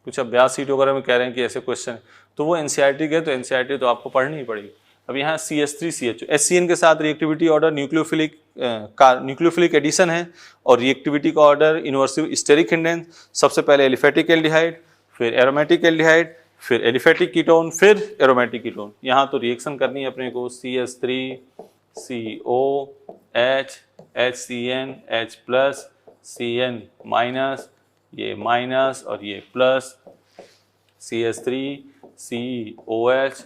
कुछ अभ्यास सीट वगैरह में कह रहे हैं कि ऐसे क्वेश्चन, तो वो NCERT के, तो NCERT तो आपको पढ़नी ही पड़ेगी। अब यहाँ CH3CH HCN के साथ रिएक्टिविटी ऑर्डर न्यूक्लियोफिलिक एडिशन है और रिएक्टिविटी का ऑर्डर इनवर्सिव स्टेरिक हिंडेंस। सबसे पहले एलिफेटिक एल्डिहाइड, फिर एरोमेटिक एल्डिहाइड, फिर एलिफेटिक कीटोन, फिर एरोमेटिक कीटोन। यहाँ तो रिएक्शन करनी है अपने को CH3COH HCN H plus CN minus, ये माइनस और ये प्लस, CH3COH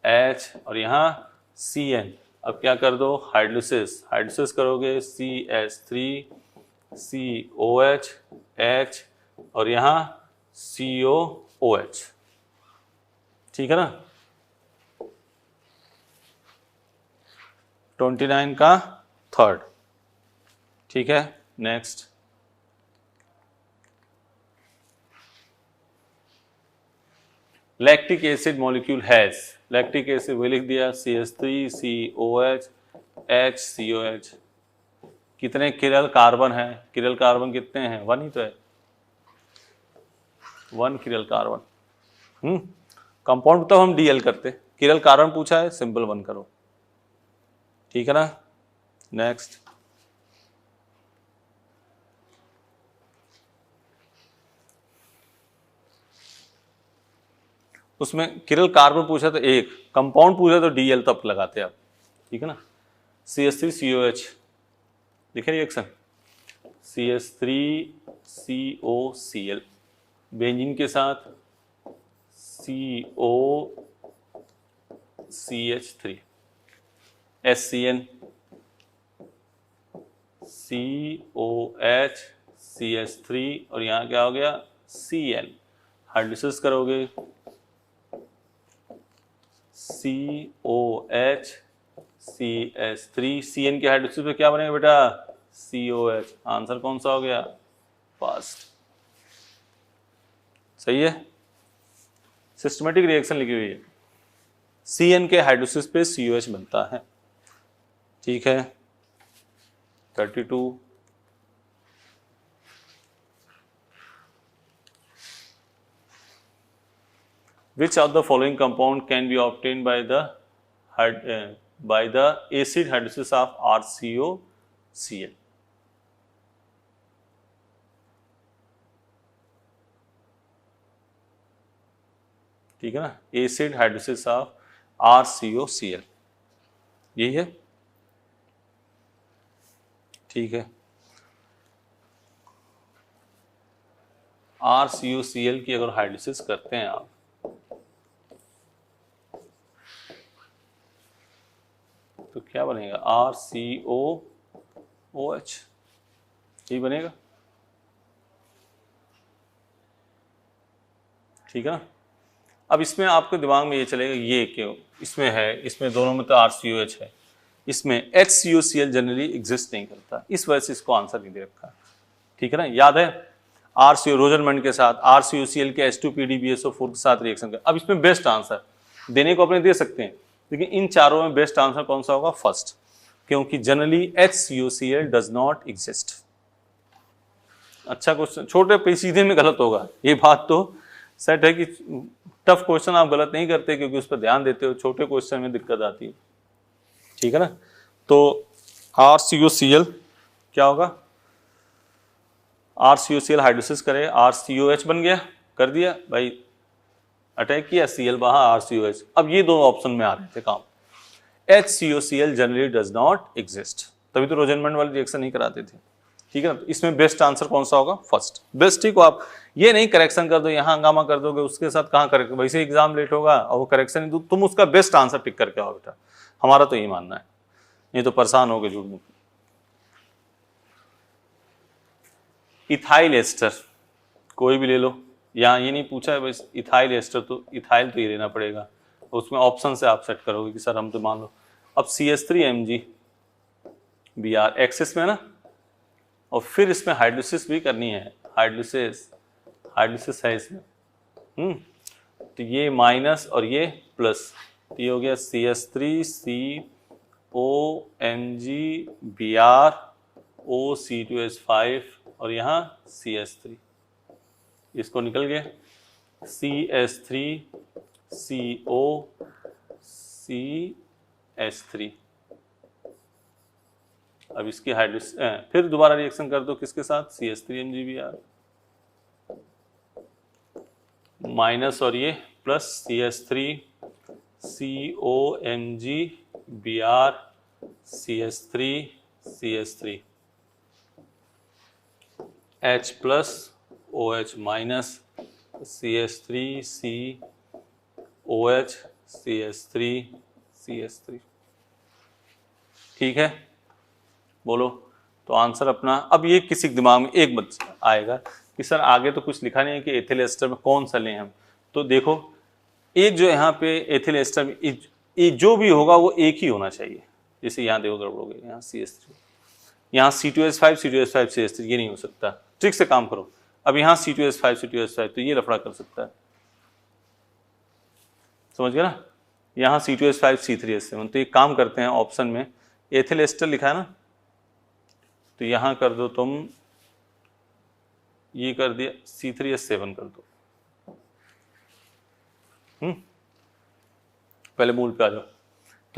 H और यहाँ CN। अब क्या कर दो, हाइड्रोलिसिस करोगे, CH3COH H और यहाँ COOH। ठीक है ना। 29 का थर्ड। ठीक है, next. Lactic acid molecule has, lactic acid वो लिख दिया, CH3COH HCOH। कितने किरल कार्बन है, किरल कार्बन कितने हैं, 1 ही तो है, 1 किरल कार्बन। कंपाउंड तो हम DL करते, किरल कार्बन पूछा है, सिंपल 1 करो। ठीक है ना। नेक्स्ट। उसमें किरल कार्बन पूछा तो 1, कंपाउंड पूछा तो DL तब लगाते आप। ठीक है ना। CH3COH लिखे रिएक्शन, CH3COCl बेंजीन के साथ COCH3, HCN COH CH3 और यहाँ क्या हो गया, CN। हाइड्रोलिसिस करोगे, COH CH3, CN के हाइड्रोलिसिस पे क्या बनेगा बेटा, COH। आंसर कौन सा हो गया, फर्स्ट। सही है। सिस्टमेटिक रिएक्शन लिखी हुई है, CN के हाइड्रोलिसिस पे COH बनता है। ठीक है। 32। Which of the following compound can be obtained by the by the acid hydrolysis of RCOCl. ठीक है ना, एसिड हाइड्रोलिसिस ऑफ RCOCl, यही है। ठीक है, RCOCl की अगर हाइड्रोलिसिस करते हैं आप तो क्या बनेगा, RCOOH, यही बनेगा। ठीक है ना। अब इसमें आपके दिमाग में ये चलेगा ये क्यों, इसमें है, इसमें दोनों में तो RCOH है, इसमें HCOCl जनरली एग्जिस्ट नहीं करता, इस वजह से इसको आंसर नहीं दे रखा। ठीक है ना, याद है RCO रोजरमंड के साथ RCOCl के H2PDBSO4 के साथ रिएक्शन कर। अब इसमें बेस्ट आंसर देने को अपने दे सकते हैं, लेकिन इन चारों में बेस्ट आंसर कौन सा होगा, फर्स्ट, क्योंकि generally HCOCl does not exist. अच्छा क्वेश्चन, छोटे पे सीधे में गलत होगा, ये बात तो सेट है कि टफ क्वेश्चन आप गलत नहीं करते क्योंकि उस पर ध्यान देते हो, छोटे क्वेश्चन में दिक्कत आती है। ठीक है ना, तो RCOCl क्या होगा, RCOCl हाइड्रोलिसिस करे, RCOH बन गया, कर दिया भाई, अटैक किया, Cl बाहर, RCOH। अब ये दो ऑप्शन में आ रहे थे काम। HCOCl generally does not exist, तभी तो रोजरमंड वाले रिएक्शन नहीं कराते थे। ठीक है ना, इसमें बेस्ट आंसर कौन सा होगा, फर्स्ट। बेस्ट ठीक हो, आप ये नहीं करेक्शन कर दो, यहाँ हंगामा कर दोगे, उसके साथ कहाँ करेक्ट, वैसे एग्जाम लेट होगा और वो करेक्शन नहीं, तुम उसका बेस्ट आंसर पिक करके आओ बेटा, हमारा तो यही मानना है, नहीं तो परेशान हो गए झूठ मूठ। इथाइल एस्टर कोई भी ले लो, यहाँ ये नहीं पूछा है बस इथाइल एस्टर, तो इथाइल तो ये लेना पड़ेगा, उसमें ऑप्शन से आप सेट करोगे कि सर हम तो मान लो। अब CH3MgBr एक्सेस में ना, और फिर इसमें हाइड्रोलिसिस भी करनी है, हाइड्रोलिसिस है इसमें, तो ये माइनस और ये प्लस, तो ये हो गया CH3COMgBr OC2H5 और यहाँ CH3, इसको निकल गया CH3COCH3। अब इसकी हाइड्रोलिसिस फिर दोबारा रिएक्शन कर दो, किसके साथ, CH3MgBr माइनस और ये plus CH3COMgBr CH3 H plus OH minus CH3COH CH3 ठीक है, बोलो। तो आंसर अपना, अब ये किसी के दिमाग में एक बच्चा आएगा कि सर आगे तो कुछ लिखा नहीं है कि एथिल एस्टर में कौन सा लें हम, तो देखो एक जो यहाँ पे एथिल एस्टर में जो भी होगा वो एक ही होना चाहिए, जैसे यहाँ देखो गड़बड़ हो गई, यहाँ CH3, यहाँ C2H5 CH3, ये नहीं हो सकता, ट्रिक से काम करो। अब यहाँ C2H5 तो ये लफड़ा कर सकता है, समझ गया ना, यहाँ C2H5 C3H7, तो एक काम करते हैं, ऑप्शन में एथिल एस्टर लिखा है ना, तो यहाँ कर दो तुम, ये कर दिया C3H7 कर दो, पहले मूल पे आ जाओ।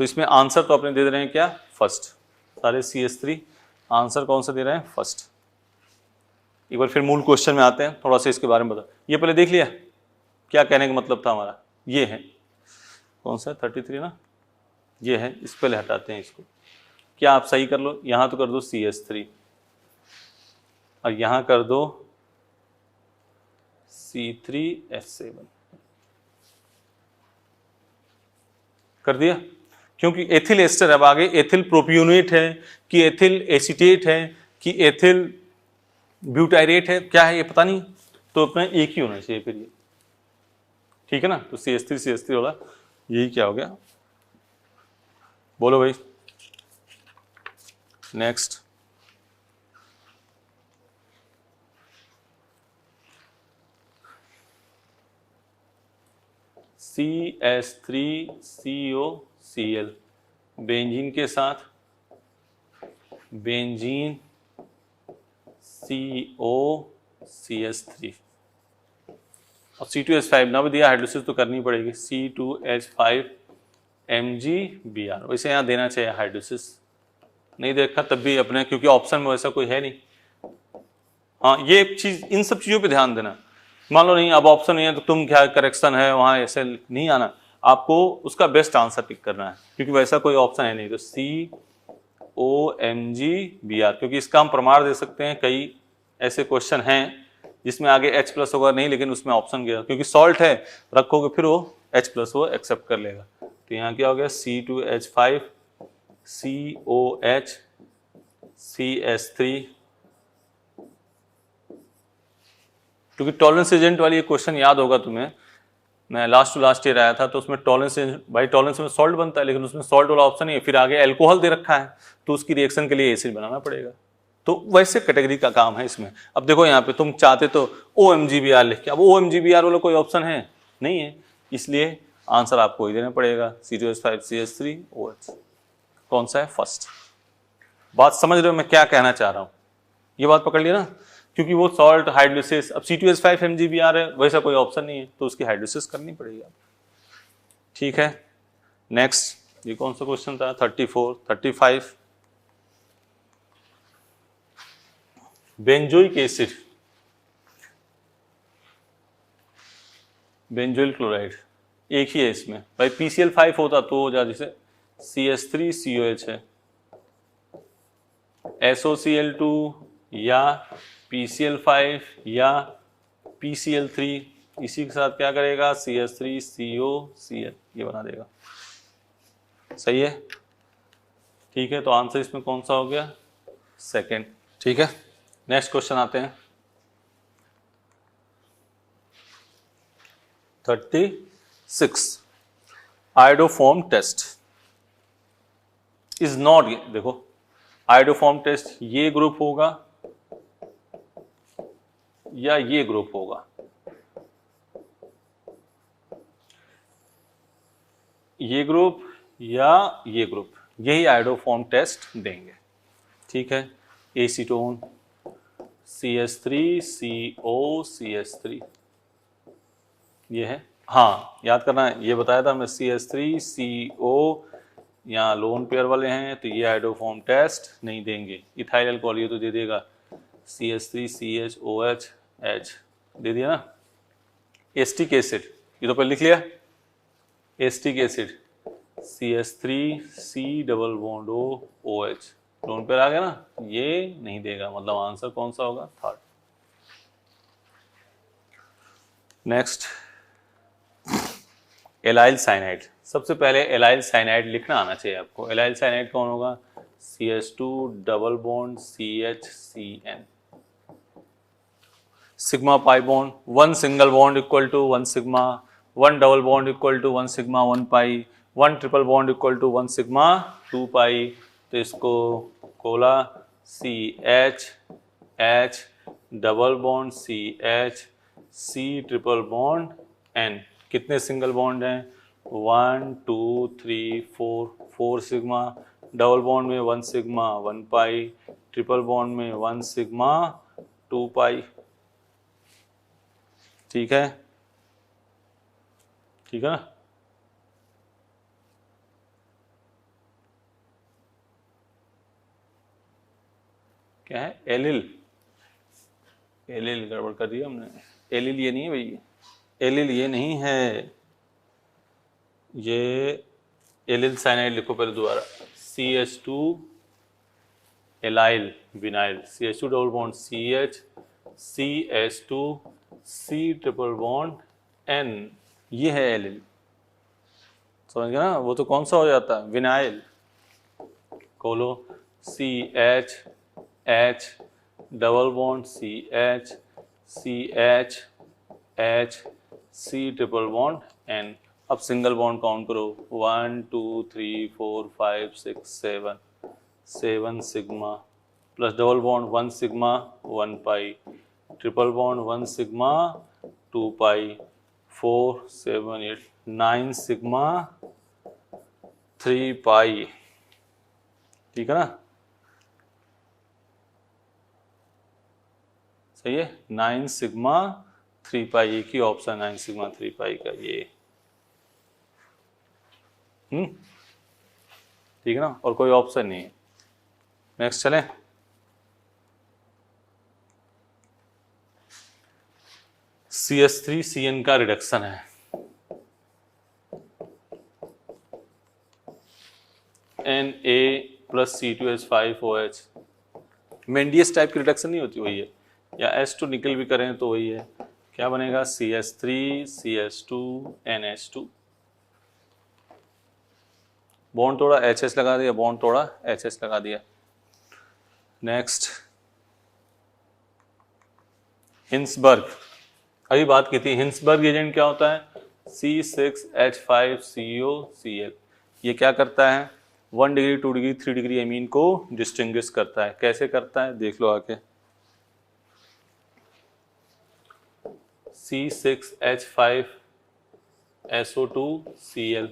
तो इसमें आंसर तो अपने दे रहे हैं क्या, फर्स्ट, सारे CH3 आंसर कौन सा दे रहे हैं, फर्स्ट। एक बार फिर मूल क्वेश्चन में आते हैं, थोड़ा सा इसके बारे में बता, ये पहले देख लिया क्या कहने का मतलब था हमारा, ये है कौन सा 33 ना, ये है, इस पहले हटाते हैं इसको, क्या आप सही कर लो, यहाँ तो कर दो CH3 और यहाँ कर दो C3H7, कर दिया, क्योंकि एथिल एस्टर, अब आगे एथिल प्रोपियोनेट है कि एथिल एसीटेट है कि एथिल ब्यूटाइरेट है, क्या है ये पता नहीं, तो अपना एक ही होना चाहिए फिर ये, ठीक है ना। तो CH3 वाला यही क्या हो गया, बोलो भाई। नेक्स्ट, CH3COCl बेंजीन के साथ बेंजीन COCH3 और C2H5 ना भी दिया, हाइड्रोलिसिस तो करनी पड़ेगी, C2H5 MgBr। वैसे यहाँ देना चाहिए हाइड्रोसिस, नहीं देखा तब भी अपने, क्योंकि ऑप्शन में वैसा कोई है नहीं। हाँ, ये एक चीज, इन सब चीजों पे ध्यान देना। मान लो नहीं अब ऑप्शन नहीं है तो तुम क्या करेक्शन है वहां, ऐसे नहीं आना, आपको उसका बेस्ट आंसर पिक करना है, क्योंकि वैसा कोई ऑप्शन है नहीं। तो COMgBr, क्योंकि इसका हम प्रमाण दे सकते हैं, कई ऐसे क्वेश्चन हैं जिसमें आगे H+ होगा नहीं, लेकिन उसमें ऑप्शन गया, क्योंकि सॉल्ट है रखोगे फिर वो H+ वो एक्सेप्ट कर लेगा। तो यहाँ क्या हो गया, C2H5 COH CS3, क्योंकि टॉलरेंस एजेंट वाली ये क्वेश्चन याद होगा तुम्हें, मैं लास्ट टू लास्ट ईयर आया था, तो उसमें टॉलरेंस, भाई टॉलरेंस में सॉल्ट बनता है, लेकिन उसमें सॉल्ट वाला ऑप्शन नहीं है, फिर आगे अल्कोहल दे रखा है, तो उसकी रिएक्शन के लिए एसिड बनाना पड़ेगा। तो वैसे कैटेगरी का काम है इसमें। अब देखो यहाँ पे तुम चाहते तो OMgBr लिख के, अब OMgBr वाला कोई ऑप्शन है नहीं है, इसलिए आंसर आपको ही देना पड़ेगा, C2H5 CH3OH। कौन सा है, फर्स्ट। बात समझ रहे हो मैं क्या कहना चाह रहा हूँ, ये बात पकड़ लिया ना, क्योंकि वो सॉल्ट हाइड्रोलिसिस, अब C2H5 MgBr है, वैसा कोई ऑप्शन नहीं है, तो उसकी हाइड्रोलिसिस करनी पड़ेगी। ठीक है, नेक्स्ट, ये कौन सा क्वेश्चन था, 34 35। बेंजोइक एसिड, बेंजोइल क्लोराइड एक ही है इसमें, भाई PCl5 होता तो हो जा, जैसे CH3COH है, SOCl2 या PCl5 या PCl3, इसी के साथ क्या करेगा, CH3COCl, ये बना देगा। सही है, ठीक है, तो आंसर इसमें कौन सा हो गया, सेकंड। ठीक है, नेक्स्ट क्वेश्चन आते हैं 36। आयोडोफॉर्म टेस्ट इज नॉट, देखो आयोडोफॉर्म टेस्ट ये ग्रुप होगा या ये ग्रुप होगा, ये ग्रुप या ये ग्रुप, यही आयोडोफॉर्म टेस्ट देंगे। ठीक है, एसीटोन CH3COCH3 ये है। हाँ याद करना है, ये बताया था मैं, CH3CO यहाँ लोन पेयर वाले हैं, तो ये आयोडोफॉर्म टेस्ट नहीं देंगे। इथाइल अल्कोहल ये तो दे देगा, CH3CHOH H दे दिया ना। एस्टिक एसिड ये तो पहले लिख लिया, acetic acid CH3C≡OH lone pair आ गया ना, ये नहीं देगा, मतलब आंसर कौन सा होगा, थर्ड। Next, allyl cyanide. सबसे पहले एलाइल साइनाइड लिखना आना चाहिए आपको। एलाइल साइनाइड कौन होगा, CH2CHCN, sigma pi bond, 1 single bond equal to 1 sigma, 1 double bond equal to 1 sigma 1 pi, 1 triple bond equal to 1 sigma 2 pi. तो इसको खोला, CH H double bond CH C triple bond N। कितने single bond हैं, 1 2 3 4, 4 sigma, double bond में 1 sigma 1 पाई, triple bond में 1 sigma 2 पाई। ठीक है, ठीक है ना। क्या है, एलिल, एलिल गड़बड़ कर दिया हमने, एलिल ये नहीं है भाई, एलिल ये नहीं है, ये एलिल साइनाइड लिखो पहले दोबारा, CH2 allyl vinyl, CH2 double bond CH CH2 C triple bond N, ये है एलिल। समझ गया ना, वो तो कौन सा हो जाता है, विनाइल। खोलो, CH H double bond CH CH H C triple bond N। अब सिंगल बॉन्ड काउंट करो, 1 2 3 4 5 6 7, 7 sigma, plus double bond 1 sigma 1 पाई, ट्रिपल बॉन्ड 1 सिग्मा 2 पाई, 4 7 8 9 सिग्मा 3 पाई। ठीक है ना, सही है, 9 सिग्मा 3 पाई, एक ही ऑप्शन 9 सिग्मा 3 पाई का, ये ठीक है ना, और कोई ऑप्शन नहीं है। नेक्स्ट चलें। CH3CN का रिडक्शन है, Na + C2H5OH। मेंडियस टाइप की रिडक्शन नहीं होती, वही है, या S2 निकल भी करें तो वही है। क्या बनेगा? CH3CH2NH2। बॉन्ड तोड़ा, HS लगा दिया, बॉन्ड तोड़ा, HS लगा दिया। नेक्स्ट हिंसबर्ग, अभी बात की थी। हिंसबर्ग एजेंट क्या होता है? C6H5COCl। ये क्या करता है? 1 डिग्री, 2 डिग्री, 3 डिग्री एमीन को डिस्टिंग्विश करता है। कैसे करता है देख लो आके। C6H5SO2Cl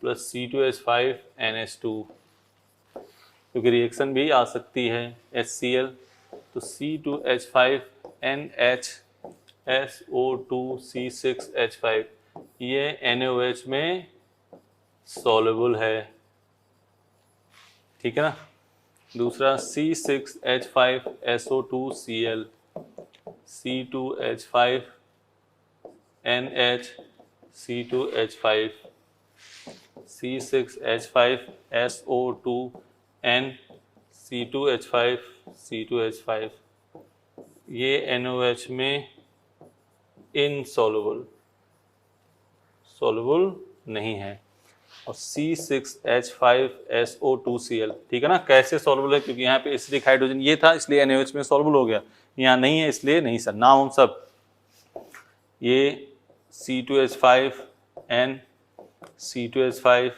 + C2H5NH2, क्योंकि रिएक्शन भी आ सकती है HCl, तो C2H5NHSO2C6H5, ये NaOH में सॉल्युबल है, ठीक है ना। दूसरा C6H5SO2Cl, C2H5NH, C2H5, C6H5SO2N, C2H5, C2H5, ये NaOH में इनसॉल्युबल, सॉल्युबल नहीं है। और C6H5SO2Cl, ठीक है ना। कैसे सॉल्युबल है? क्योंकि यहाँ पे एसिडिक हाइड्रोजन ये था इसलिए NaOH में सॉल्युबल हो गया, यहाँ नहीं है इसलिए नहीं सर। नाम हम सब ये C2H5N, C2H5,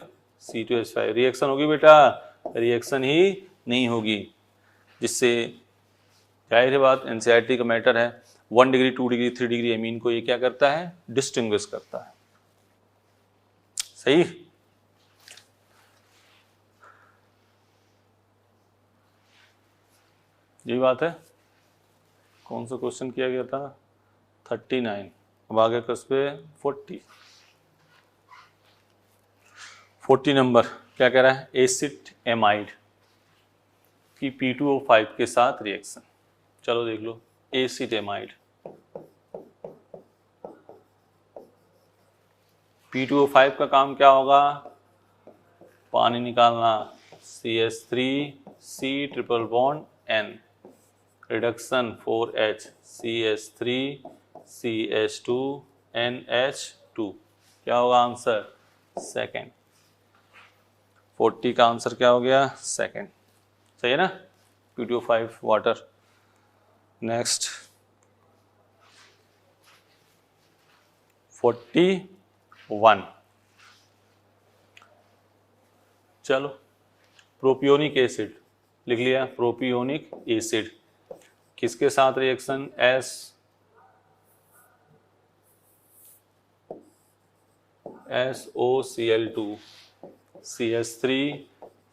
C2H5, रिएक्शन होगी बेटा? रिएक्शन ही नहीं होगी, जिससे जाहिर है बात NCERT का मैटर है। 1 डिग्री, 2 डिग्री, 3 डिग्री एमीन को ये क्या करता है? डिस्टिंग्विश करता है। सही। यही बात है। कौन सा क्वेश्चन किया गया था? 39। अब आगे कस पे 40 नंबर क्या कह रहा है? एसिड एमाइड की P2O5 के साथ रिएक्शन। चलो देख लो। एसिड एमाइड, P2O5 का काम क्या होगा? पानी निकालना, CH3C triple bond N, reduction 4H, CH3CH2NH2। क्या होगा आंसर? सेकेंड। 40 का आंसर क्या हो गया? सेकेंड। सही है ना? P2O5 water. नेक्स्ट 41। चलो, प्रोपियोनिक एसिड लिख लिया। प्रोपियोनिक एसिड किसके साथ reaction? SOCl2, CH3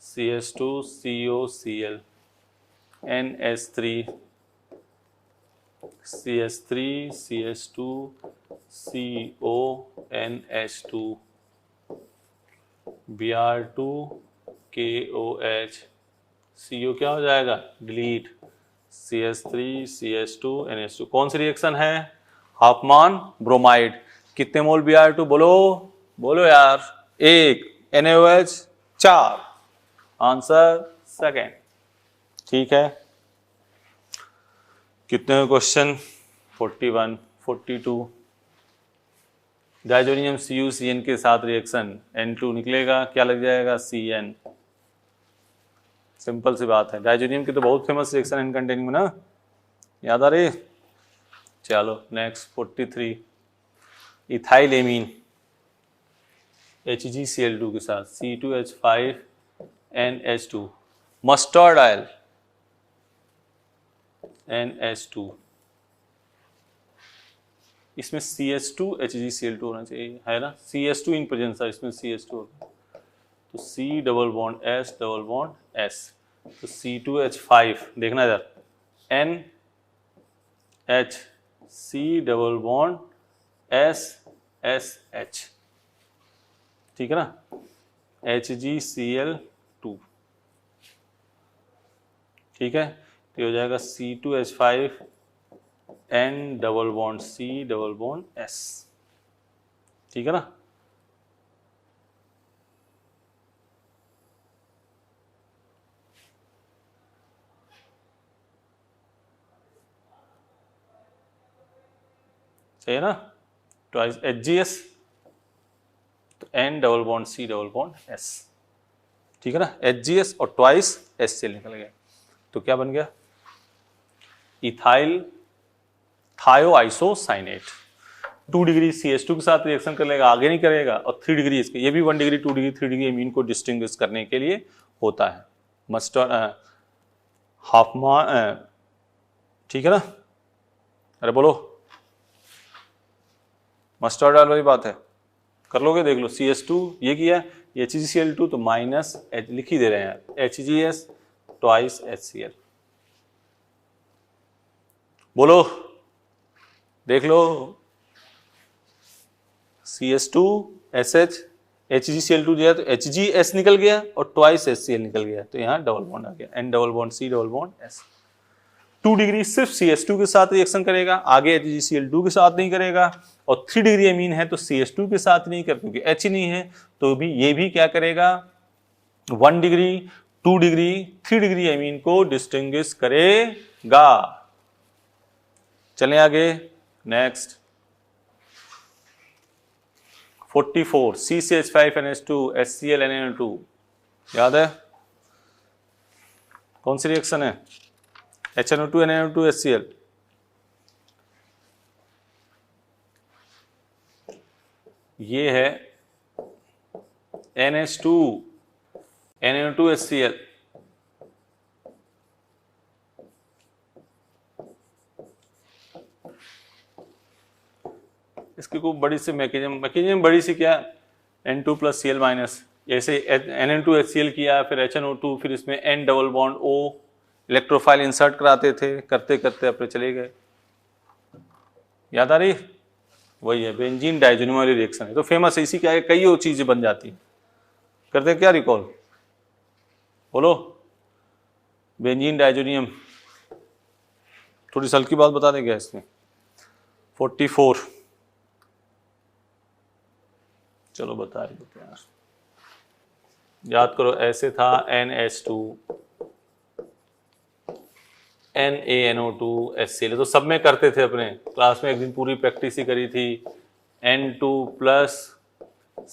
CH2 COCl, NH3 CH3 CH2 CO NH2, Br2 KOH, CO क्या हो जाएगा? Delete, CH3 CH2 NH2। कौन सी रिएक्शन है? हाफमान ब्रोमाइड। कितने मोल Br2? बोलो बोलो यार। 1, NaOH 4। Answer second. ठीक है। कितने क्वेश्चन? 41, 42। डाइजोनियम CuCN के साथ रिएक्शन, N2 निकलेगा, क्या लग जाएगा? CN। सिंपल सी बात है। डाइजोनियम की तो बहुत फेमस रिएक्शन है इन कंटेनिंग में ना, याद आ रही? चलो नेक्स्ट 43। इथाइल एमीन HgCl2 के साथ C2H5NH2, मस्टर्ड ऑयल NH2, इसमें CH2 HgCl2 होना चाहिए, है ना? CH2 इन प्रेजेंस है, इसमें CH2 होगा, तो C double bond S double bond S, तो C2H5 देखना इधर, NH, C double bond S SH, ठीक है ना। HgCl2, ठीक है। तो ये हो जाएगा C2H5 N double bond C double bond S, ठीक है ना। सही है ना, ट्वाइस HgS तो N double bond C double bond S, ठीक है ना। HgS और ट्वाइस HCl निकल गया, तो क्या बन गया, इथाइल थायोआइसोसाइनेट। 2 डिग्री CH2 के साथ रिएक्शन कर लेगा, आगे नहीं करेगा, और 3 डिग्री इसके, ये भी 1 डिग्री 2 डिग्री 3 डिग्री एमीन को डिस्टिंग्विश करने के लिए होता है। मस्टर्ड हाफमान, ठीक है ना, अरे बोलो, मस्टर्ड ऑयल वाली बात है, कर लोगे, देख लो। CH2 ये किया, ये HgCl2 तो माइनस H लिख ही दे रहे हैं, HgS ट्वाइस HCl, बोलो, देख लो, CH2 SH HgCl2 दिया तो HgS निकल गया और ट्वाइस HCl निकल गया, तो यहाँ डबल बॉन्ड आ गया, N double bond C double bond S। 2 degree सिर्फ CH2 के साथ रिएक्शन करेगा, आगे HgCl2 के साथ नहीं करेगा, और 3 डिग्री एमीन है तो CH2 के साथ नहीं कर, क्योंकि H नहीं है, तो भी ये भी क्या करेगा, 1 डिग्री 2 डिग्री 3 डिग्री एमीन को डिस्टिंग्विश करेगा। चलें आगे, नेक्स्ट 44 CCH5NH2 HCl NaN2, याद है कौन सी रिएक्शन है, HNO2 NaN2 HCl, ये है NH2 NaN2 HCl, इसकी कोई बड़ी सी मैकेनिज्म बड़ी सी क्या, N2 प्लस Cl माइनस, जैसे NN2 HCl किया, फिर HNO2, फिर इसमें N double bond O electrophile insert कराते थे, करते करते अपने चले गए, याद आ रही, वही है बेंजीन डाइजोनियम वाली रिएक्शन है, तो फेमस है, इसी क्या है, कई और चीजें बन जाती हैं, करते हैं क्या रिकॉल, बोलो, बेंजीन डाइजोनियम, थोड़ी सी हल्की बात बता दें क्या इसमें। 44, चलो बता रही हो यार, याद करो, ऐसे था NH2 NaNO2 HCl, तो सब में करते थे, अपने क्लास में एक दिन पूरी प्रैक्टिस ही करी थी, N2 प्लस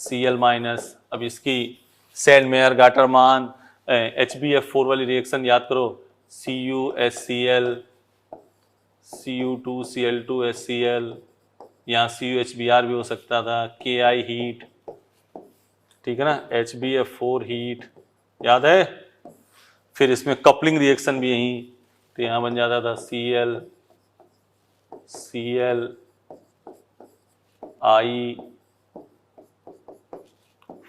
Cl माइनस। अब इसकी सेंडमेयर गाटरमान HbF4 वाली रिएक्शन याद करो, CuHCl Cu2Cl2 HCl, यहाँ CuHBr भी हो सकता था, Ki हीट, ठीक है ना, HbF4 हीट, याद है। फिर इसमें कपलिंग रिएक्शन भी यही, तो यहाँ बन जाता था Cl I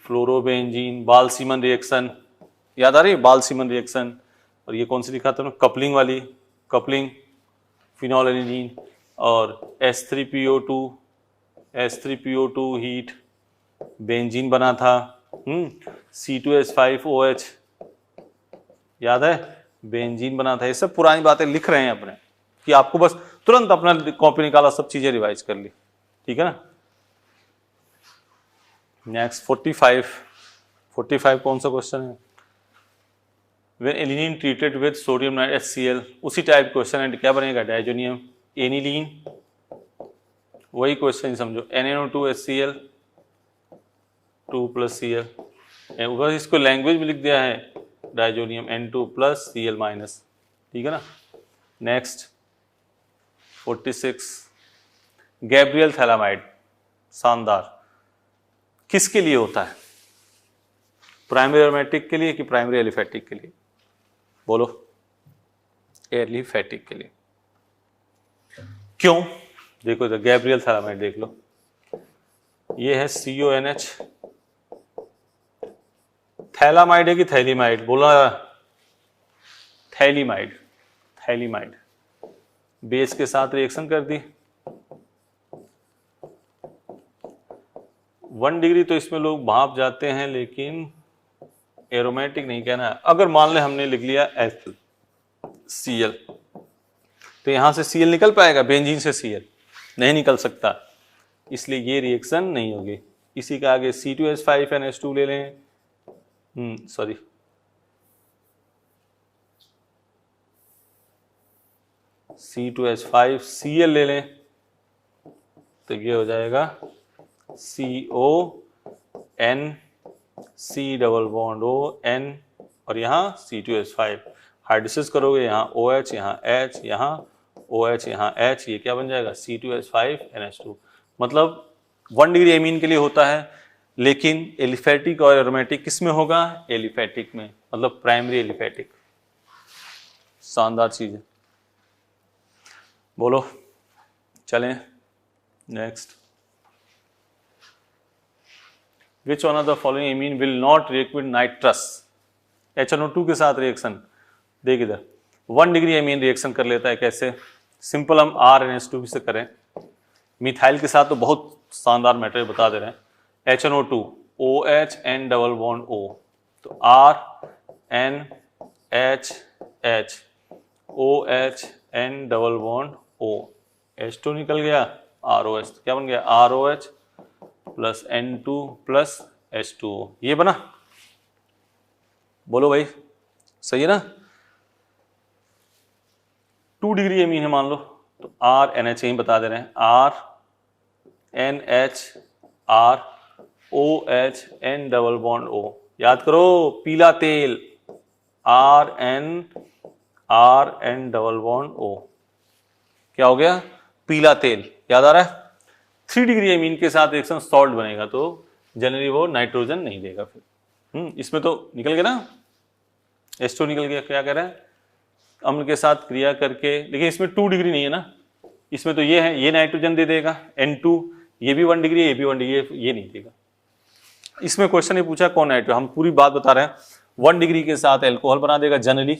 फ्लोरोबेंजीन, बाल-सीमन रिएक्शन, याद आ रही है, बाल-सीमन रिएक्शन। और ये कौन सी लिखा था, कपलिंग वाली, कपलिंग फिनोलेनिलीन, और H3PO2 हीट, बेंजीन बना था, C2H5OH, याद है, बेंजीन बना था। ये सब पुरानी बातें लिख रहे हैं अपने, कि आपको बस तुरंत अपना कॉपी निकाला, सब चीजें रिवाइज कर ली, ठीक है ना। नेक्स्ट 45 कौन सा क्वेश्चन है, when alanine treated with sodium nitrate HCl, उसी टाइप क्वेश्चन है, क्या बनेगा, डाइजोनियम एनिलीन, वही क्वेश्चन समझो, NaNO2 HCl 2 प्लस Cl, बस इसको लैंग्वेज में लिख दिया है, diazonium N2 plus Cl minus, ठीक है ना। नेक्स्ट 46 गैब्रियल थैलामाइड, शानदार, किसके लिए होता है, प्राइमरी एरोमेटिक के लिए कि प्राइमरी एलिफैटिक के लिए, बोलो, एलिफैटिक के लिए, क्यों, देखो तो गैब्रियल थैलामाइड देख लो, ये है CONH, थैलामाइड है कि थैलीमाइड, बोला, थैलीमाइड, बेस के साथ रिएक्शन कर दी, 1 डिग्री तो इसमें लोग भाप जाते हैं, लेकिन एरोमेटिक नहीं कहना है। अगर मान ले हमने लिख लिया HCl, तो यहां से Cl निकल पाएगा? बेंजीन से Cl नहीं निकल सकता, इसलिए ये रिएक्शन नहीं होगी। इसी का आगे C2H5NH2 ले लें, सॉरी C2H5Cl ले लें, तो ये हो जाएगा CON C double bond ON और यहाँ C2H5 हाइड्रोसिस करोगे, यहाँ OH, यहाँ H, यहाँ OH, यहाँ H, ये क्या बन जाएगा? C2H5NH2। मतलब 1 डिग्री एमीन के लिए होता है, लेकिन एलिफेटिक और एरोमेटिक किस में होगा? एलिफेटिक में, मतलब प्राइमरी एलिफेटिक। शानदार चीज है। बोलो, चलें next. Which one of the following amine will not react with nitrous? HNO2 के साथ रिएक्शन देख इधर, 1 डिग्री एमीन रिएक्शन कर लेता है। कैसे? सिंपल हम RNH2 से करें। मिथाइल के साथ तो बहुत शानदार मैटर बता दे रहे हैं। HNO2 OH N double bond O, तो RNHH OH N double bond O, H2 निकल गया, ROH, तो क्या बन गया? ROH plus N2 plus H2O, ये बना। बोलो भाई, सही है ना? 2 डिग्री एमीन है मान लो, तो RNH ही बता दे रहे हैं, RNH ROH N double bond O। याद करो, पीला तेल RN डबल बॉन्ड O, क्या हो गया? पीला तेल। याद आ रहा है? 3 डिग्री एमीन के साथ रिएक्शन सॉल्ट बनेगा, तो जनरली वो नाइट्रोजन नहीं देगा फिर। इसमें तो निकल गया ना, H2 निकल गया। क्या कह रहा है? अम्ल के साथ क्रिया करके, लेकिन इसमें 2 डिग्री नहीं है ना, इसमें तो ये है, ये नाइट्रोजन दे देगा N2, ये भी 1 डिग्री, ये भी 1 डिग्री, ये नहीं देगा। इसमें क्वेश्चन ये पूछा कौन नाइट्रोजन, हम पूरी बात बता रहे हैं। 1 डिग्री के साथ एल्कोहल बना देगा जनरली,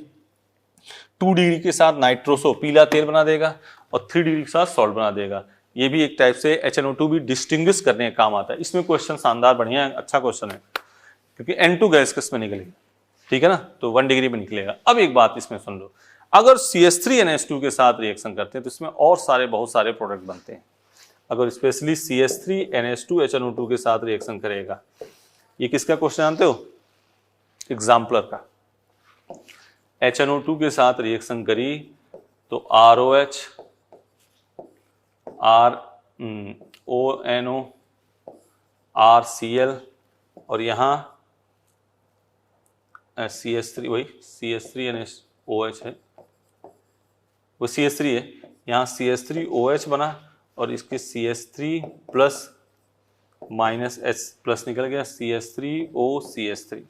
2 डिग्री के साथ नाइट्रोसो पीला तेल बना देगा, और 3 डिग्री के साथ सॉल्ट बना देगा। ये भी एक टाइप से HNO2 भी डिस्टिंग्विश करने का काम आता है। इसमें क्वेश्चन शानदार, बढ़िया है, अच्छा क्वेश्चन है, क्योंकि N2 गैस किस में निकलेगा, ठीक है ना, तो 1 डिग्री में निकलेगा। अब एक बात इसमें सुन लो, अगर CH3NH2 के साथ रिएक्शन करते हैं तो इसमें और बहुत सारे प्रोडक्ट बनते हैं। अगर स्पेशली CH3NH2 HNO2 के साथ रिएक्शन करेगा, ये किसका क्वेश्चन जानते हो? एग्जाम्पलर का। HNO2 के साथ रिएक्शन करी तो ROH RONO RCl, और यहाँ CH3, वही CH3NOH है, वो CH3 है, यहाँ CH3OH बना, और इसके CH3 plus minus H plus निकल गया, CH3OCH3।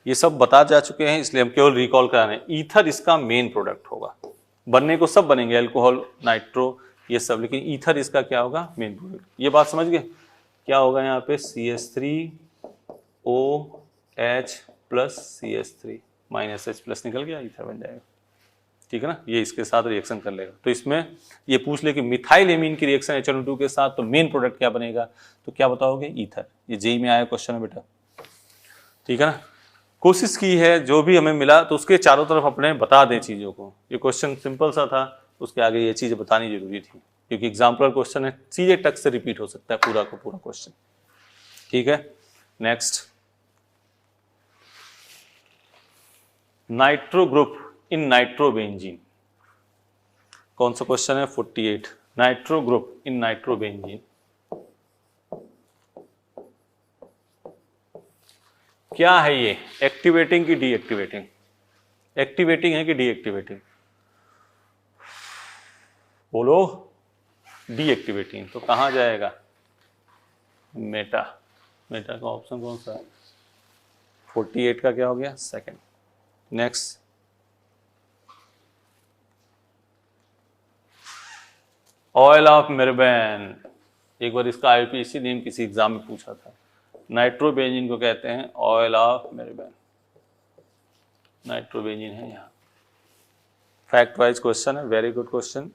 ये सब बता जा चुके हैं, इसलिए हम केवल रिकॉल करा रहे हैं। ईथर इसका मेन प्रोडक्ट होगा, बनने को सब बनेंगे, अल्कोहल, नाइट्रो, ये सब, लेकिन ईथर इसका क्या होगा? Main product. ये बात समझ गए? क्या होगा यहाँ पे? CH3OH plus CH3 minus H plus निकल गया, ईथर बन जाएगा, ठीक है ना। ये इसके साथ रिएक्शन कर लेगा। तो इसमें ये पूछ ले कि मिथाइल एमीन की रिएक्शन HNO2 के साथ, तो मेन प्रोडक्ट क्या बनेगा? तो क्या बताओगे? ईथर। ये जेई में आया क्वेश्चन है बेटा, ठीक है ना। कोशिश की है, जो भी हमें मिला तो उसके चारों तरफ अपने बता दें चीज़ों को। ये क्वेश्चन सिंपल सा था, उसके आगे ये चीज़ बतानी जरूरी थी, क्योंकि एग्जाम्पलर क्वेश्चन है, सीधे टक से रिपीट हो सकता है पूरा का पूरा क्वेश्चन, ठीक है। Next, nitro group in nitrobenzene. कौन सा क्वेश्चन है? 48। नाइट्रो ग्रुप इन नाइट्रोबेंजीन क्या है? ये एक्टिवेटिंग की डीएक्टिवेटिंग? एक्टिवेटिंग है कि डीएक्टिवेटिंग? बोलो, डीएक्टिवेटिंग। तो कहां जाएगा? मेटा। मेटा का ऑप्शन कौन सा है? 48 का क्या हो गया? Second. Next, oil of mirbane. एक बार इसका आईपीसी नेम किसी एग्जाम में पूछा था। नाइट्रोबेंजीन को कहते हैं ऑयल ऑफ मेरबेन। नाइट्रोबेंजीन है यहाँ। फैक्ट वाइज क्वेश्चन है, very good question.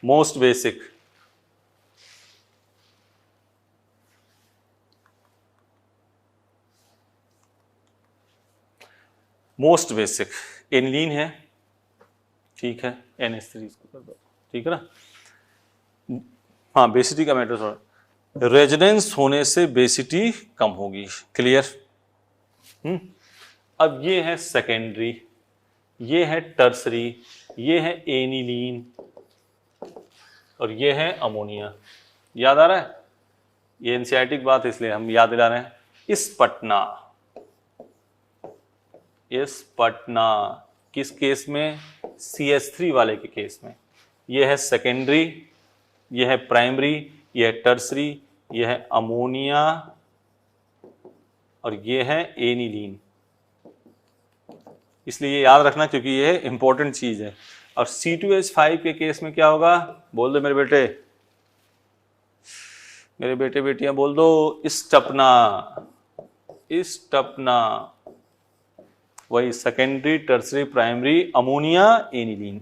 Most basic, most basic aniline है, ठीक है, NH3 इसको कर दो, ठीक है ना। हाँ, बेसिटी का मैटर थोड़ा, रेजोनेंस होने से बेसिटी कम होगी, क्लियर। अब ये है सेकेंडरी, ये है टर्सरी, ये है एनिलीन और ये है अमोनिया। याद आ रहा है? ये एनसीईआरटी की बात, इसलिए हम याद दिला रहे हैं। इस पटना किस केस में? CH3 वाले के केस में। ये है सेकेंडरी, ये है प्राइमरी, ये है टर्सरी, ये है अमोनिया और ये है एनिलीन। इसलिए ये याद रखना क्योंकि ये इंपॉर्टेंट चीज है। और C2H5 के केस में क्या होगा? बोल दो मेरे बेटे, मेरे बेटे बेटियां बोल दो, स्टपना, वही secondary, tertiary, primary, ammonia, aniline.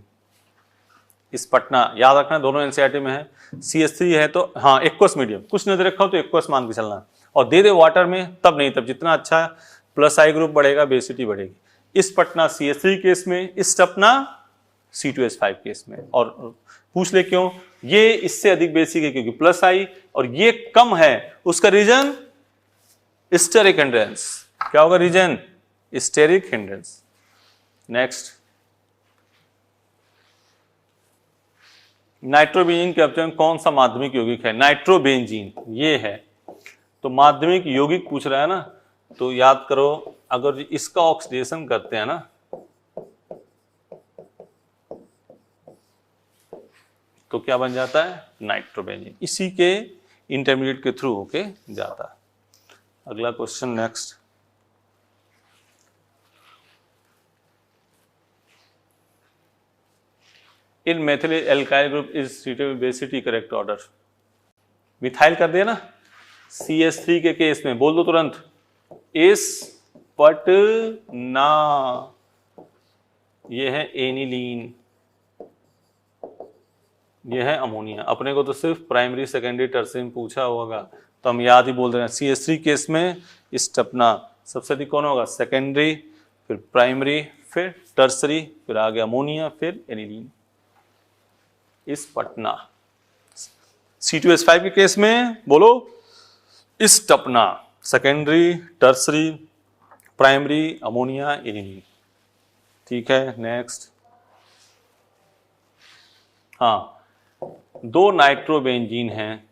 इस पटना याद रखना, दोनों एनसीईआरटी में है। CH3 है तो हाँ एक्वस मीडियम, कुछ नहीं दे रखा हो तो एक्वस मान के चलना, और दे दे वाटर में तब नहीं, तब जितना अच्छा प्लस आई ग्रुप बढ़ेगा बेसिटी बढ़ेगी। इस पटना CH3 केस में, इस टपना C2H5 केस में। और पूछ ले क्यों? ये इससे अधिक बेसिक है क्योंकि प्लस आई, और ये कम है, उसका रीजन स्टेरिक हिंड्रेंस। क्या होगा reason? Steric hindrance. Next, nitrobenzene के अपचयन कौन सा माध्यमिक यौगिक है? नाइट्रोबेंजीन ये है। तो माध्यमिक यौगिक पूछ रहा है ना, तो याद करो, अगर इसका ऑक्सीडेशन करते हैं ना तो क्या बन जाता है? नाइट्रोबेंजीन। इसी के इंटरमीडिएट के थ्रू होके जाता है। अगला question, next, in methyl alkyl group is treated with basicity correct order. Methyl कर दिया ना CH3 के केस में, बोल दो तुरंत, इस पटना, ये है एनिलीन, ये है अमोनिया। अपने को तो सिर्फ प्राइमरी, सेकेंडरी, टर्सरी में पूछा होगा तो हम याद ही बोल रहे हैं। CH3 केस में स्टपना सबसे अधिक कौन होगा? सेकेंडरी, फिर प्राइमरी, फिर टर्सरी, फिर आगे अमोनिया, फिर एनिलीन। इस पटना। C2H5 के केस में बोलो स्टपना, secondary, tertiary, primary, ammonia, aniline. ठीक है, नेक्स्ट। हाँ, दो नाइट्रोबेंजीन हैं,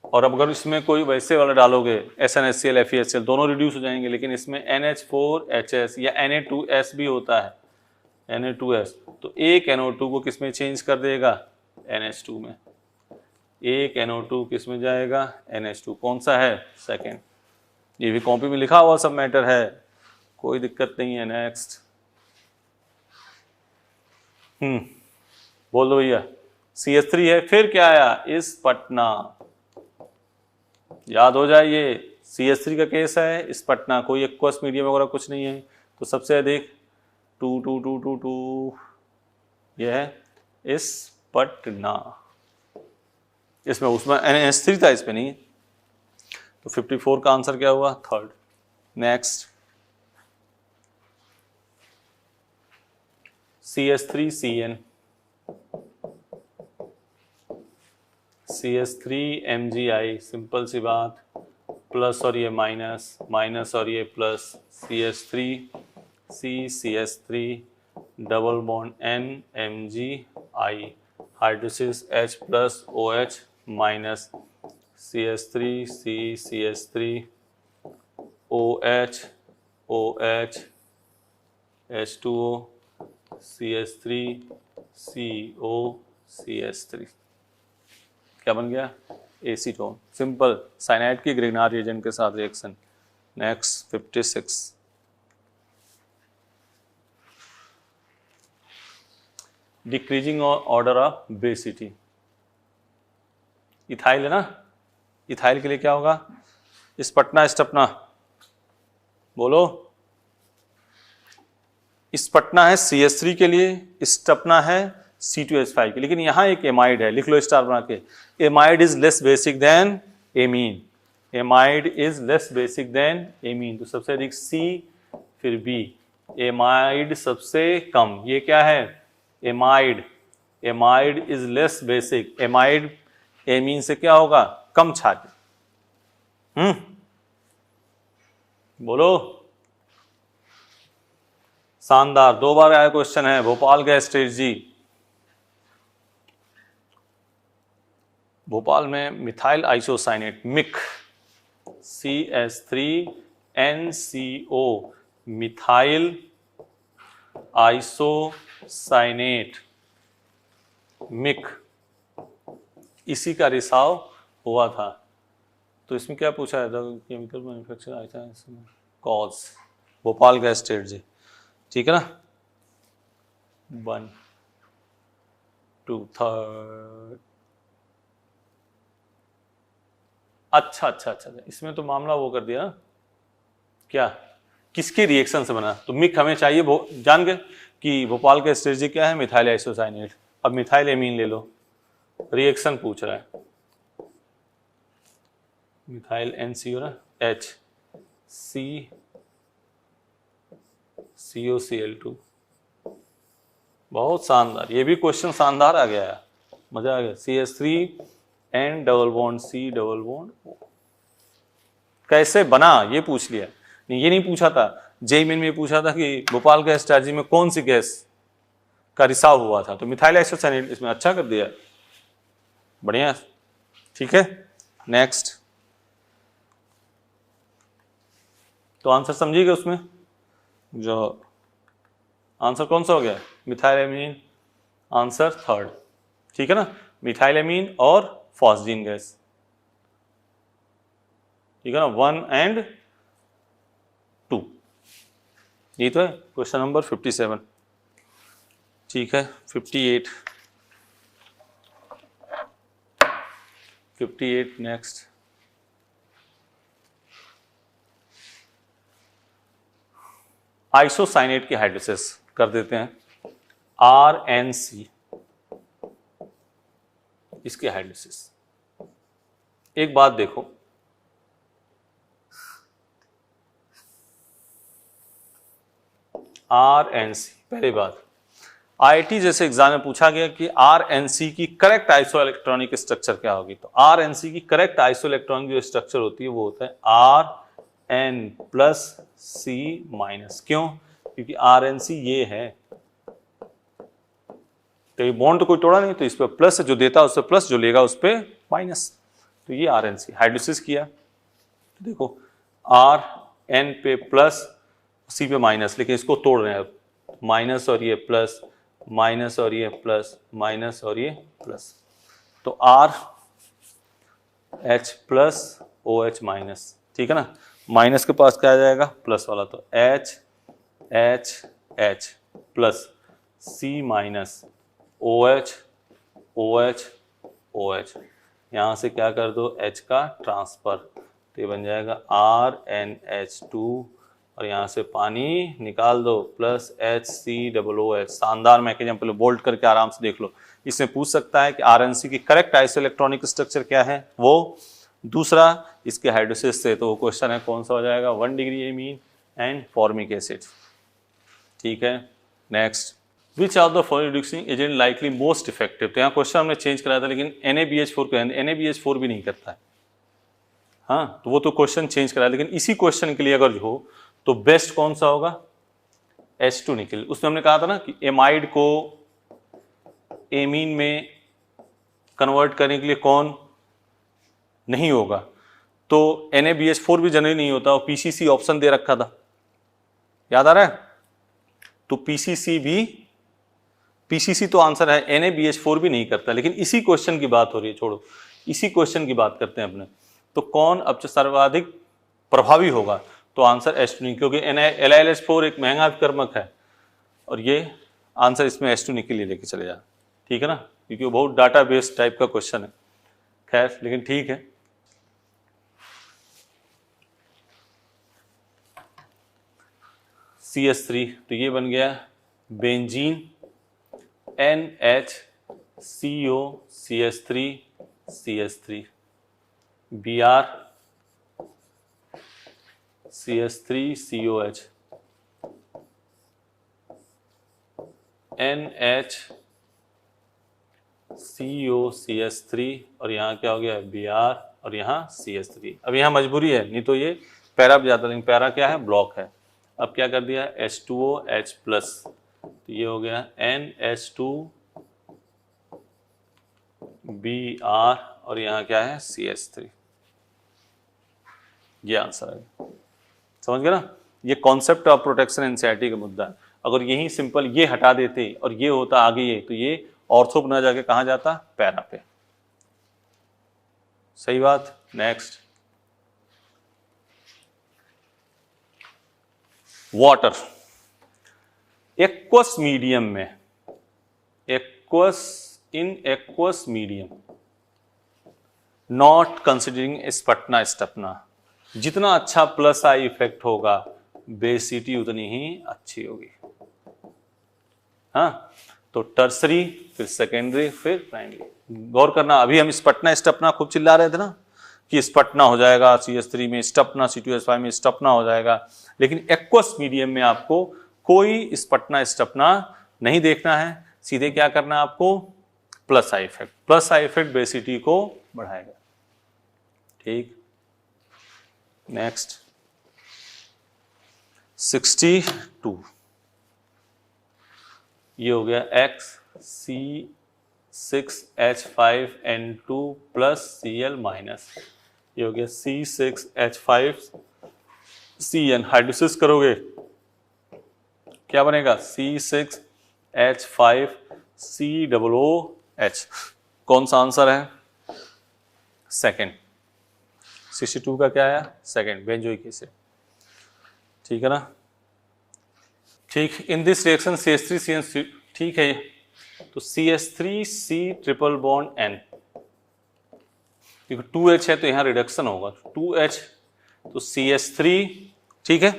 और अब अगर इसमें कोई वैसे वाला डालोगे SnHCl, FeHCl दोनों रिड्यूस हो जाएंगे, लेकिन इसमें NH4HS या Na2S भी होता है, Na2S, तो एक NO2 को किस में चेंज कर देगा? NH2 में। एक NO2 किस में जाएगा? NH2। कौन सा है? सेकेंड। ये भी कॉपी में लिखा हुआ सब मैटर है, कोई दिक्कत नहीं है। नेक्स्ट, बोल दो भैया। CH3 है, फिर क्या आया? इस पटना। याद हो जाए, ये CH3 का केस है, इस पटना, कोई एक्वस मीडियम वगैरह कुछ नहीं है, तो सबसे अधिक 2 ये है इस पटना। इसमें उसमें NH3 था, इसमें नहीं, तो 54 का आंसर क्या हुआ? Third. Next, CH3CN, CH3MgI, simple सी बात, प्लस और ये माइनस, माइनस और ये plus, CH3C, CH3 double bond NMgI, hidrosis H plus OH minus, CH3C, CH3 OH, OH, H2O, CH3 CO, CH3। क्या बन गया? एसीटोन। सिंपल, साइनाइड की ग्रिग्नार रिएजेंट के साथ reaction. Next, 56, decreasing order of basicity. Ethyl है ना, इथाइल के लिए क्या होगा? इस पटना, स्टपना, बोलो। इस पटना है CH3 के लिए, स्टपना है C2H5 के, लेकिन यहां एक एमाइड है, लिख लो स्टार बना के। Amide is less basic than amine, amide is less basic than amine, तो सबसे अधिक सी फिर बी, एमाइड सबसे कम, ये क्या है amide, amide is less basic, amide amine से क्या होगा कम क्षारीय। बोलो, शानदार, 2 बार आया क्वेश्चन है, भोपाल गैस स्ट्रेटजी। भोपाल में methyl isocyanate MIC CH3NCO, methyl isocyanate MIC, इसी का रिसाव हुआ था। तो इसमें क्या पूछा है, chemical manufacture cause, Bhopal gas strategy, ठीक है ना। 1 2 3 अच्छा, इसमें तो मामला वो कर दिया क्या, किसके रिएक्शन से बना, तो मिक हमें चाहिए जान गए कि भोपाल का स्ट्रेटजी क्या है, मिथाइल आइसोसाइनेट। अब मिथाइल एमीन ले लो, रिएक्शन पूछ रहा है, मिथाइल NCO ना, HCCOCl2, बहुत शानदार, ये भी क्वेश्चन शानदार आ गया है, मजा आ गया। CH3N double bond C double bond O, कैसे बना ये पूछ लिया, नहीं ये नहीं पूछा था, जेई मेन में पूछा था कि भोपाल गैस स्ट्रेटजी में कौन सी गैस का रिसाव हुआ था, तो मिथाइल आइसोसाइनेट, इसमें अच्छा कर दिया, बढ़िया, ठीक है। नेक्स्ट, तो आंसर समझिएगा उसमें, जो आंसर कौन सा हो गया, मिथाइल एमीन, आंसर 3rd, ठीक है ना, मिथाइल एमीन और फॉस्जीन गैस, ठीक है ना, 1 और 2, ये तो है क्वेश्चन नंबर 57, ठीक है। 58 नेक्स्ट, आइसोसाइनेट की हाइड्रोलिसिस कर देते हैं, RNC, इसकी हाइड्रोलिसिस। एक बात देखो, RNC, पहली बात, IIT जैसे एग्जाम में पूछा गया कि RNC की करेक्ट आइसो इलेक्ट्रॉनिक स्ट्रक्चर क्या होगी, तो RNC की करेक्ट आइसो इलेक्ट्रॉनिक जो स्ट्रक्चर होती है वो होता है RN+C-, क्यों, क्योंकि RNC ये है, तो ये बॉन्ड तो कोई तोड़ा नहीं, तो इस पर प्लस जो देता है उस पर प्लस, जो लेगा उस पर माइनस, तो ये RNC हाइड्रोलिसिस किया, तो देखो RN पे प्लस C पे माइनस, लेकिन इसको तोड़ रहे हैं, माइनस और ये प्लस, माइनस और ये प्लस, माइनस और ये प्लस, तो RH प्लस OH माइनस, ठीक है ना, माइनस के पास क्या आ जाएगा प्लस वाला, तो H plus C minus OH यहाँ से क्या कर दो H का ट्रांसफर, तो ये बन जाएगा RnH2 और यहाँ से पानी निकाल दो प्लस HCOOH, शानदार मैकेनिज्म, पहले बोल्ट करके आराम से देख लो। इसमें पूछ सकता है कि RNC की करेक्ट आइसो इलेक्ट्रॉनिक स्ट्रक्चर क्या है, वो दूसरा इसके हाइड्रोलिसिस से, तो वो क्वेश्चन है कौन सा हो जाएगा, 1 degree amine and formic acid, ठीक है। Next, which are the following reducing agent likely most effective, तो यहाँ क्वेश्चन हमने चेंज कराया था, लेकिन NaBH4 को NaBH4 भी नहीं करता है, हाँ, तो वो तो क्वेश्चन चेंज कराया, लेकिन इसी क्वेश्चन के लिए अगर हो तो बेस्ट कौन सा होगा, H2 निकल, उसमें हमने कहा था ना कि एमाइड को एमीन में कन्वर्ट करने के लिए कौन नहीं होगा, तो NaBH4 भी जनरली नहीं होता, और PCC ऑप्शन दे रखा था, याद आ रहा है, तो PCC तो आंसर है, NaBH4 भी नहीं करता, लेकिन इसी क्वेश्चन की बात हो रही है, छोड़ो इसी क्वेश्चन की बात करते हैं अपने, तो कौन अब सर्वाधिक प्रभावी होगा, तो आंसर H2 नहीं, क्योंकि LiLH4 एक महंगा विकर्मक है, और ये आंसर इसमें H2 के लिए लेके चले जा, ठीक है ना, क्योंकि वो बहुत डाटा बेस्ड टाइप का क्वेश्चन है, खैर लेकिन ठीक है। CH3, तो ये बन गया benzene NHCO CH3 CH3 Br CH3COH, NHCOCH3 और यहाँ क्या हो गया Br और यहाँ CH3। अब यहाँ मजबूरी है, नहीं तो ये पैरा भी जाता, लेकिन पैरा क्या है, ब्लॉक है। अब क्या कर दिया H2OH प्लस, तो ये हो गया NH2Br और यहाँ क्या है CH3। ये आंसर है, समझ गए ना। ये कॉन्सेप्ट ऑफ प्रोटेक्शन एनसीईआरटी का मुद्दा है। अगर यही सिंपल ये हटा देते और ये होता आगे ये, तो ये ऑर्थो बना जाके कहाँ जाता, पैरा पे। सही बात। नेक्स्ट, वाटर एक्वस मीडियम में, एक्वस मीडियम नॉट कंसिडरिंग स्पटना स्टपना, जितना अच्छा प्लस आई इफेक्ट होगा बेसिटी उतनी ही अच्छी होगी। हाँ, तो टर्सरी, फिर सेकेंडरी, फिर प्राइमरी। गौर करना, अभी हम स्पटना स्टपना खूब चिल्ला रहे थे ना कि स्पटना हो जाएगा CH3 में, स्टपना C2H5 में स्टपना हो जाएगा, लेकिन एक्वस मीडियम में आपको कोई स्पटना स्टपना नहीं देखना है। सीधे क्या करना है आपको, plus I effect. Plus I effect basicity को बढ़ाएगा। ठीक, नेक्स्ट 62, ये हो गया XC6H5N2 प्लस Cl माइनस, ये हो गया C6H5Cn। हाइड्रोलिसिस करोगे क्या बनेगा, C6H5COOH। कौन सा आंसर है, सेकंड। 62 का क्या आया, सेकंड, बेंजोइक एसिड। ठीक है ना। ठीक, इन दिस रिएक्शन CH3CN, ठीक है। तो CH3C ट्रिपल बॉन्ड N, क्योंकि 2H है तो यहाँ रिडक्शन होगा, 2H तो CH3, ठीक है,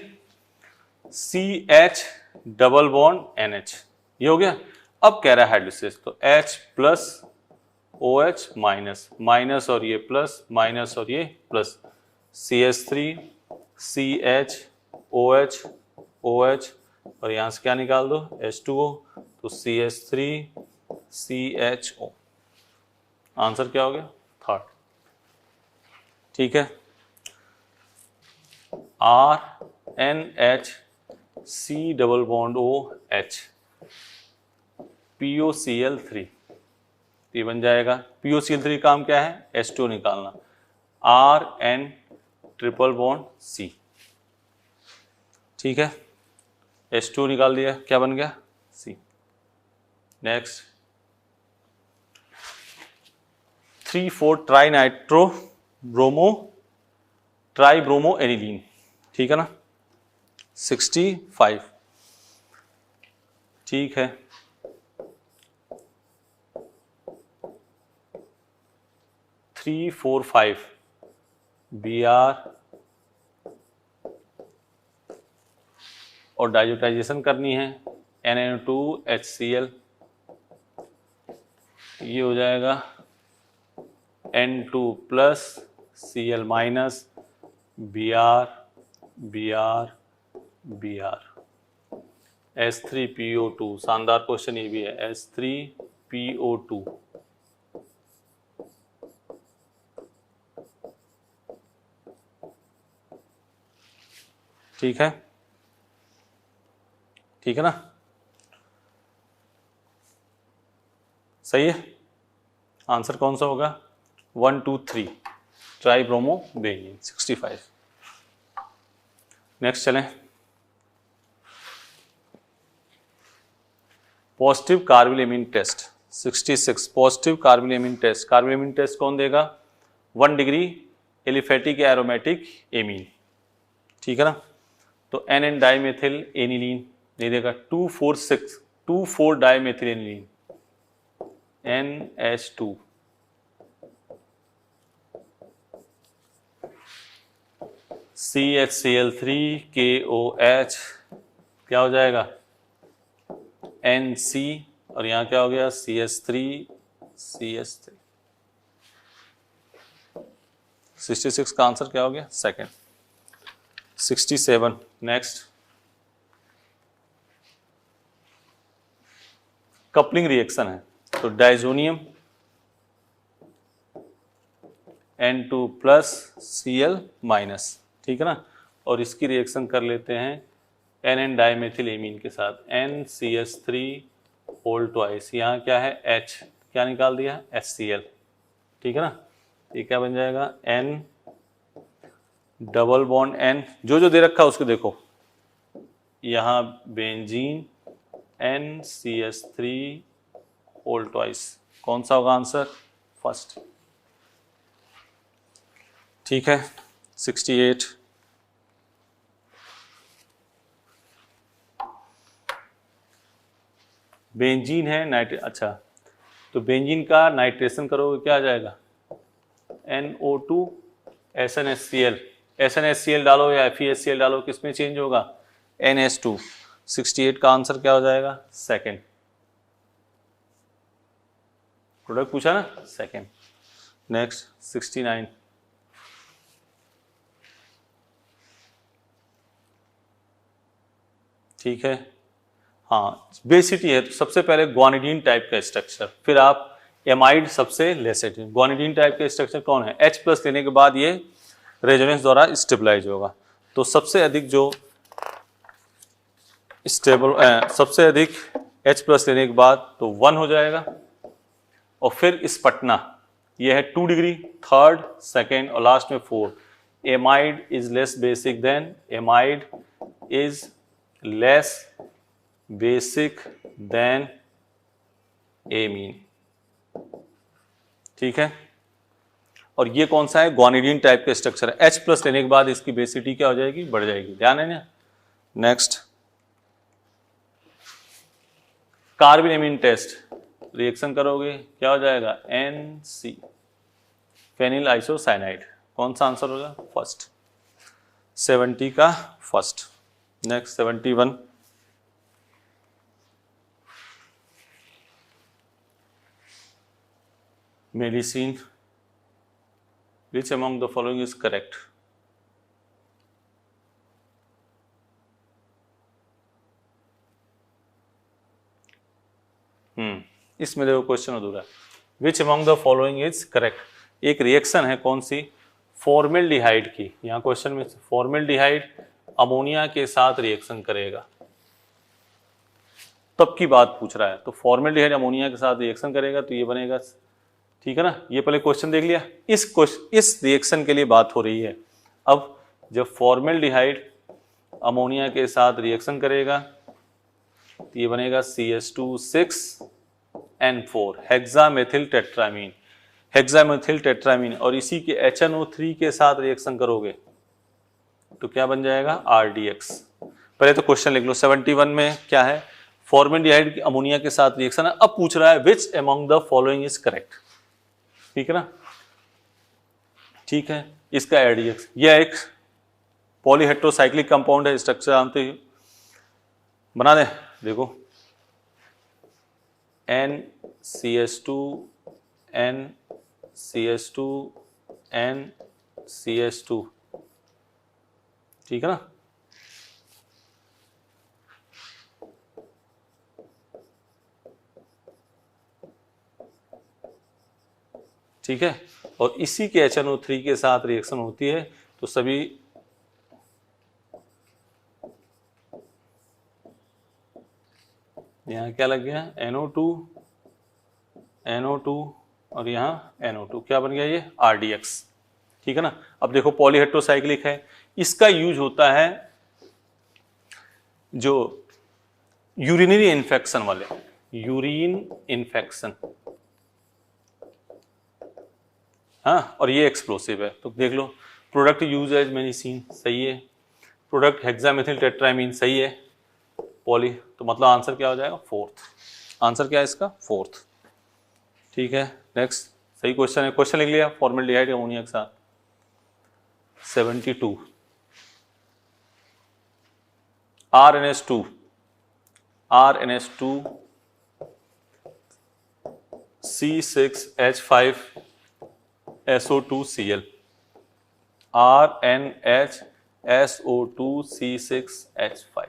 CH डबल बॉन्ड NH, ये हो गया। अब कह रहा है हाइड्रोलिसिस, तो H plus OH minus, minus और ये प्लस, माइनस और ये plus, CH3 CH OH OH और यहाँ से क्या निकाल दो H2O, तो CH3 CHO। आंसर क्या हो गया, थर्ड। ठीक है, RNHC double bond OH POCl3, ये बन जाएगा। POCl3 काम क्या है, H2O निकालना, RN ट्रिपल बॉन्ड C। ठीक है, H2 निकाल दिया, क्या बन गया, C। Next 3,4 tri nitro bromo try bromo aniline, ठीक है ना, 65। ठीक है, थ्री फोर फाइव Br और डाइजोटाइजेशन करनी है NN2HCl, ये हो जाएगा N2 plus Cl minus Br Br Br H3PO2। शानदार क्वेश्चन ये भी है, H3PO2। ठीक है, ठीक है ना, सही है। आंसर कौन सा होगा, 1 2 3 ट्राई ब्रोमो बेनिन 65। नेक्स्ट चलें, positive carbylamine test 66। Positive carbylamine test, carbylamine test कौन देगा, 1 डिग्री एलिफेटिक एरोमेटिक एमीन, ठीक है ना। तो NN डाइमेथिल एनिलीन नहीं देगा, 2,4 डाइमेथिल एनिलीन NH2, CHCl3KOH क्या हो जाएगा NC और यहाँ क्या हो गया CH3। 66 का आंसर क्या हो गया, सेकंड। 67 नेक्स्ट, कपलिंग रिएक्शन है तो diazonium N2 plus Cl minus, ठीक है ना, और इसकी रिएक्शन कर लेते हैं NN डाइमेथिल एमीन के साथ NCH3 होल ट्वाइस, यहाँ क्या है H, क्या निकाल दिया HCl, ठीक है ना, ये क्या बन जाएगा N डबल बॉन्ड N, जो जो दे रखा है उसको देखो, यहाँ बेंजीन NCH3 होल ट्वाइस, कौन सा होगा आंसर, फर्स्ट, ठीक है। 68 बेंजीन है नाइट्रे, अच्छा तो बेंजीन का नाइट्रेशन करोगे क्या आ जाएगा NO2 SnHCl, SnHCl डालो या FeHCl डालो, किसमें चेंज होगा NH2। 68 का आंसर क्या हो जाएगा सेकेंड, प्रोडक्ट पूछा ना सेकेंड। नेक्स्ट 69 ठीक है, हाँ बेसिटी है तो सबसे पहले ग्वानिडीन टाइप का स्ट्रक्चर, फिर आप एमाइड सबसे लेसेटिन। ग्वानिडीन टाइप का स्ट्रक्चर कौन है, H प्लस लेने के बाद ये रेजोनेंस द्वारा स्टेबलाइज होगा, तो सबसे अधिक जो स्टेबल सबसे अधिक H प्लस लेने के बाद तो 1 हो जाएगा, और फिर इस पटना ये है 2 डिग्री, थर्ड सेकेंड और लास्ट में 4। Amide is less basic than, amide is less basic than amine, ठीक है, और ये कौन सा है ग्वानिडीन टाइप का स्ट्रक्चर है, H प्लस लेने के बाद इसकी बेसिटी क्या हो जाएगी, बढ़ जाएगी, ध्यान है ना। Next carbon amine test, reaction करोगे क्या हो जाएगा NC फेनिल आइसोसाइनाइड, कौन सा आंसर होगा फर्स्ट, 70 का first. Next 71 medicine, which among the following is correct, इसमें देखो क्वेश्चन अधूरा, which among the following is correct, एक रिएक्शन है कौन सी फॉर्मेल्डिहाइड की, यहाँ क्वेश्चन में फॉर्मेल्डिहाइड अमोनिया के साथ रिएक्शन करेगा, तब की बात पूछ रहा है, तो फॉर्मेल्डिहाइड अमोनिया के साथ रिएक्शन करेगा तो ये बनेगा, ठीक है ना, ये पहले क्वेश्चन देख लिया, इस रिएक्शन के लिए बात हो रही है। अब जब फॉर्मेल्डिहाइड अमोनिया के साथ रिएक्शन करेगा तो ये बनेगा CH2 6N4 हेक्सामेथिल टेट्रामीन, हेक्सामेथिल टेट्रामीन, और इसी के HNO3 के साथ रिएक्शन करोगे तो क्या बन जाएगा RDX। पहले तो क्वेश्चन लिख लो, 71 में क्या है फॉर्मेल्डिहाइड अमोनिया के साथ रिएक्शन है, अब पूछ रहा है which among the following is correct, ठीक है ना, ठीक है, इसका RDX, यह एक पॉलीहेट्रोसाइक्लिक कंपाउंड है, स्ट्रक्चर जानते ही, बना दे देखो NCH2 NCH2 NCH2, ठीक है ना, ठीक है, और इसी के HNO3 के साथ रिएक्शन होती है तो सभी यहाँ क्या लग गया NO2 NO2 और यहाँ NO2, क्या बन गया ये RDX, ठीक है ना। अब देखो पॉलीहेट्रोसाइक्लिक है, इसका यूज होता है जो यूरिनरी इन्फेक्शन वाले, यूरिन इन्फेक्शन, हाँ, और ये एक्सप्लोसिव है तो देख लो, प्रोडक्ट यूज एज मेडिसिन सही है, प्रोडक्ट हेक्सामेथिल टेट्रामीन सही है, पॉली, तो मतलब आंसर क्या हो जाएगा फोर्थ, आंसर क्या है इसका फोर्थ, ठीक है। नेक्स्ट सही क्वेश्चन है, क्वेश्चन लिख लिया फॉर्मेल्डिहाइड अमोनिया के साथ। 72 RNH2 C6H5SO2Cl, RNH SO2C6H5।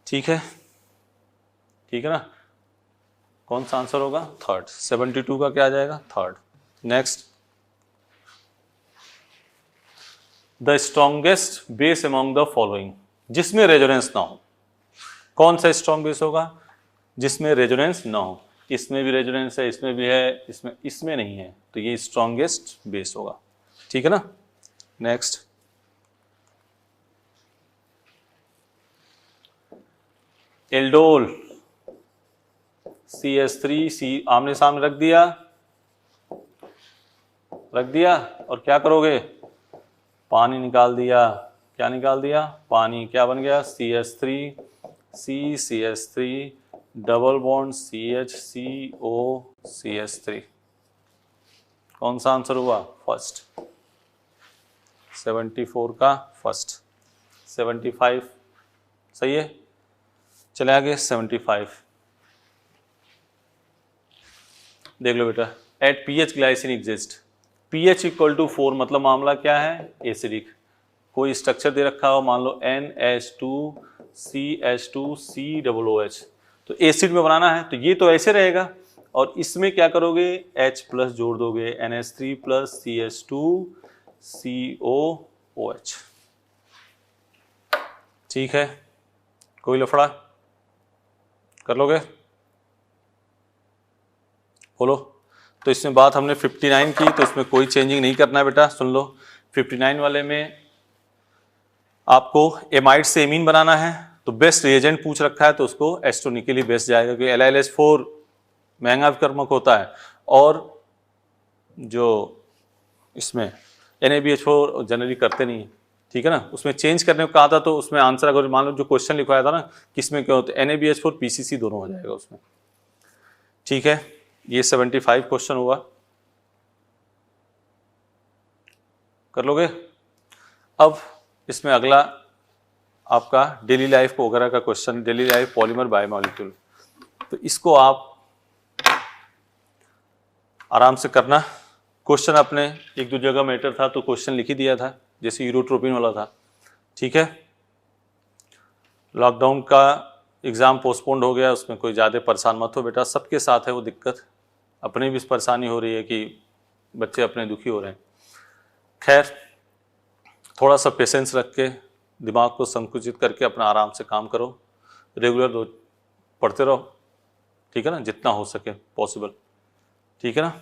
ठीक है, ठीक है ना, कौन सा आंसर होगा? थर्ड। 72 का क्या आ जाएगा? Third. Next, the strongest base among the following, जिसमें रेजोनेंस ना हो। कौन सा स्ट्रॉन्ग बेस होगा? जिसमें रेजोनेंस ना हो। इसमें भी रेजोनेंस है, इसमें भी है, इसमें नहीं है, तो ये स्ट्रॉन्गेस्ट बेस होगा। ठीक है ना। नेक्स्ट, एल्डोल CH3C आमने सामने रख दिया, और क्या करोगे? पानी निकाल दिया। क्या निकाल दिया? पानी। क्या बन गया? CH3C double bond CH3। कौन सा आंसर हुआ? फर्स्ट। 74 का फर्स्ट। 75 सही है। चले आगे 75। देख लो बेटा, at pH glycine exist, pH equal to 4 मतलब मामला क्या है? एसिडिक। कोई स्ट्रक्चर दे रखा हो, मान लो NH2CH2COOH, तो एसिड में बनाना है, तो ये तो ऐसे रहेगा, और इसमें क्या करोगे? H प्लस जोड़ दोगे, NH3 प्लस CH2COOH। ठीक है, कोई लफड़ा कर लोगे? बोलो। तो इसमें बात हमने 59 की, तो इसमें कोई चेंजिंग नहीं करना है बेटा। सुन लो, 59 वाले में आपको एमाइड से एमीन बनाना है, तो बेस्ट रिएजेंट पूछ रखा है, तो उसको एस्टोनिकली बेस्ट जाएगा, क्योंकि LiLH4 महंगा विकर्मक होता है, और जो इसमें NaBH4 जनरली करते नहीं है। ठीक है ना, उसमें चेंज करने को कहा था, तो उसमें आंसर अगर मान लो जो क्वेश्चन लिखवाया था ना, किसमें क्या होता है, NaBH4 PCC दोनों हो जाएगा उसमें। ठीक है, ये 75 क्वेश्चन हुआ, कर लोगे? अब इसमें अगला आपका डेली लाइफ वगैरह का question, daily life polymer biomolecule, तो इसको आप आराम से करना। क्वेश्चन अपने एक दो जगह मैटर था, तो क्वेश्चन लिख ही दिया था, जैसे यूरोट्रोपिन वाला था। ठीक है, लॉकडाउन का एग्ज़ाम पोस्टपोन्ड हो गया, उसमें कोई ज़्यादा परेशान मत हो बेटा, सबके साथ है वो दिक्कत, अपने भी परेशानी हो रही है कि बच्चे अपने दुखी हो रहे हैं। खैर, थोड़ा सा पेशेंस रख के, दिमाग को संकुचित करके अपना आराम से काम करो, रेगुलर पढ़ते रहो। ठीक है ना, जितना हो सके पॉसिबल। ठीक है ना,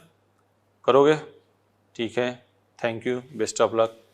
करोगे? ठीक है, thank you, best of luck.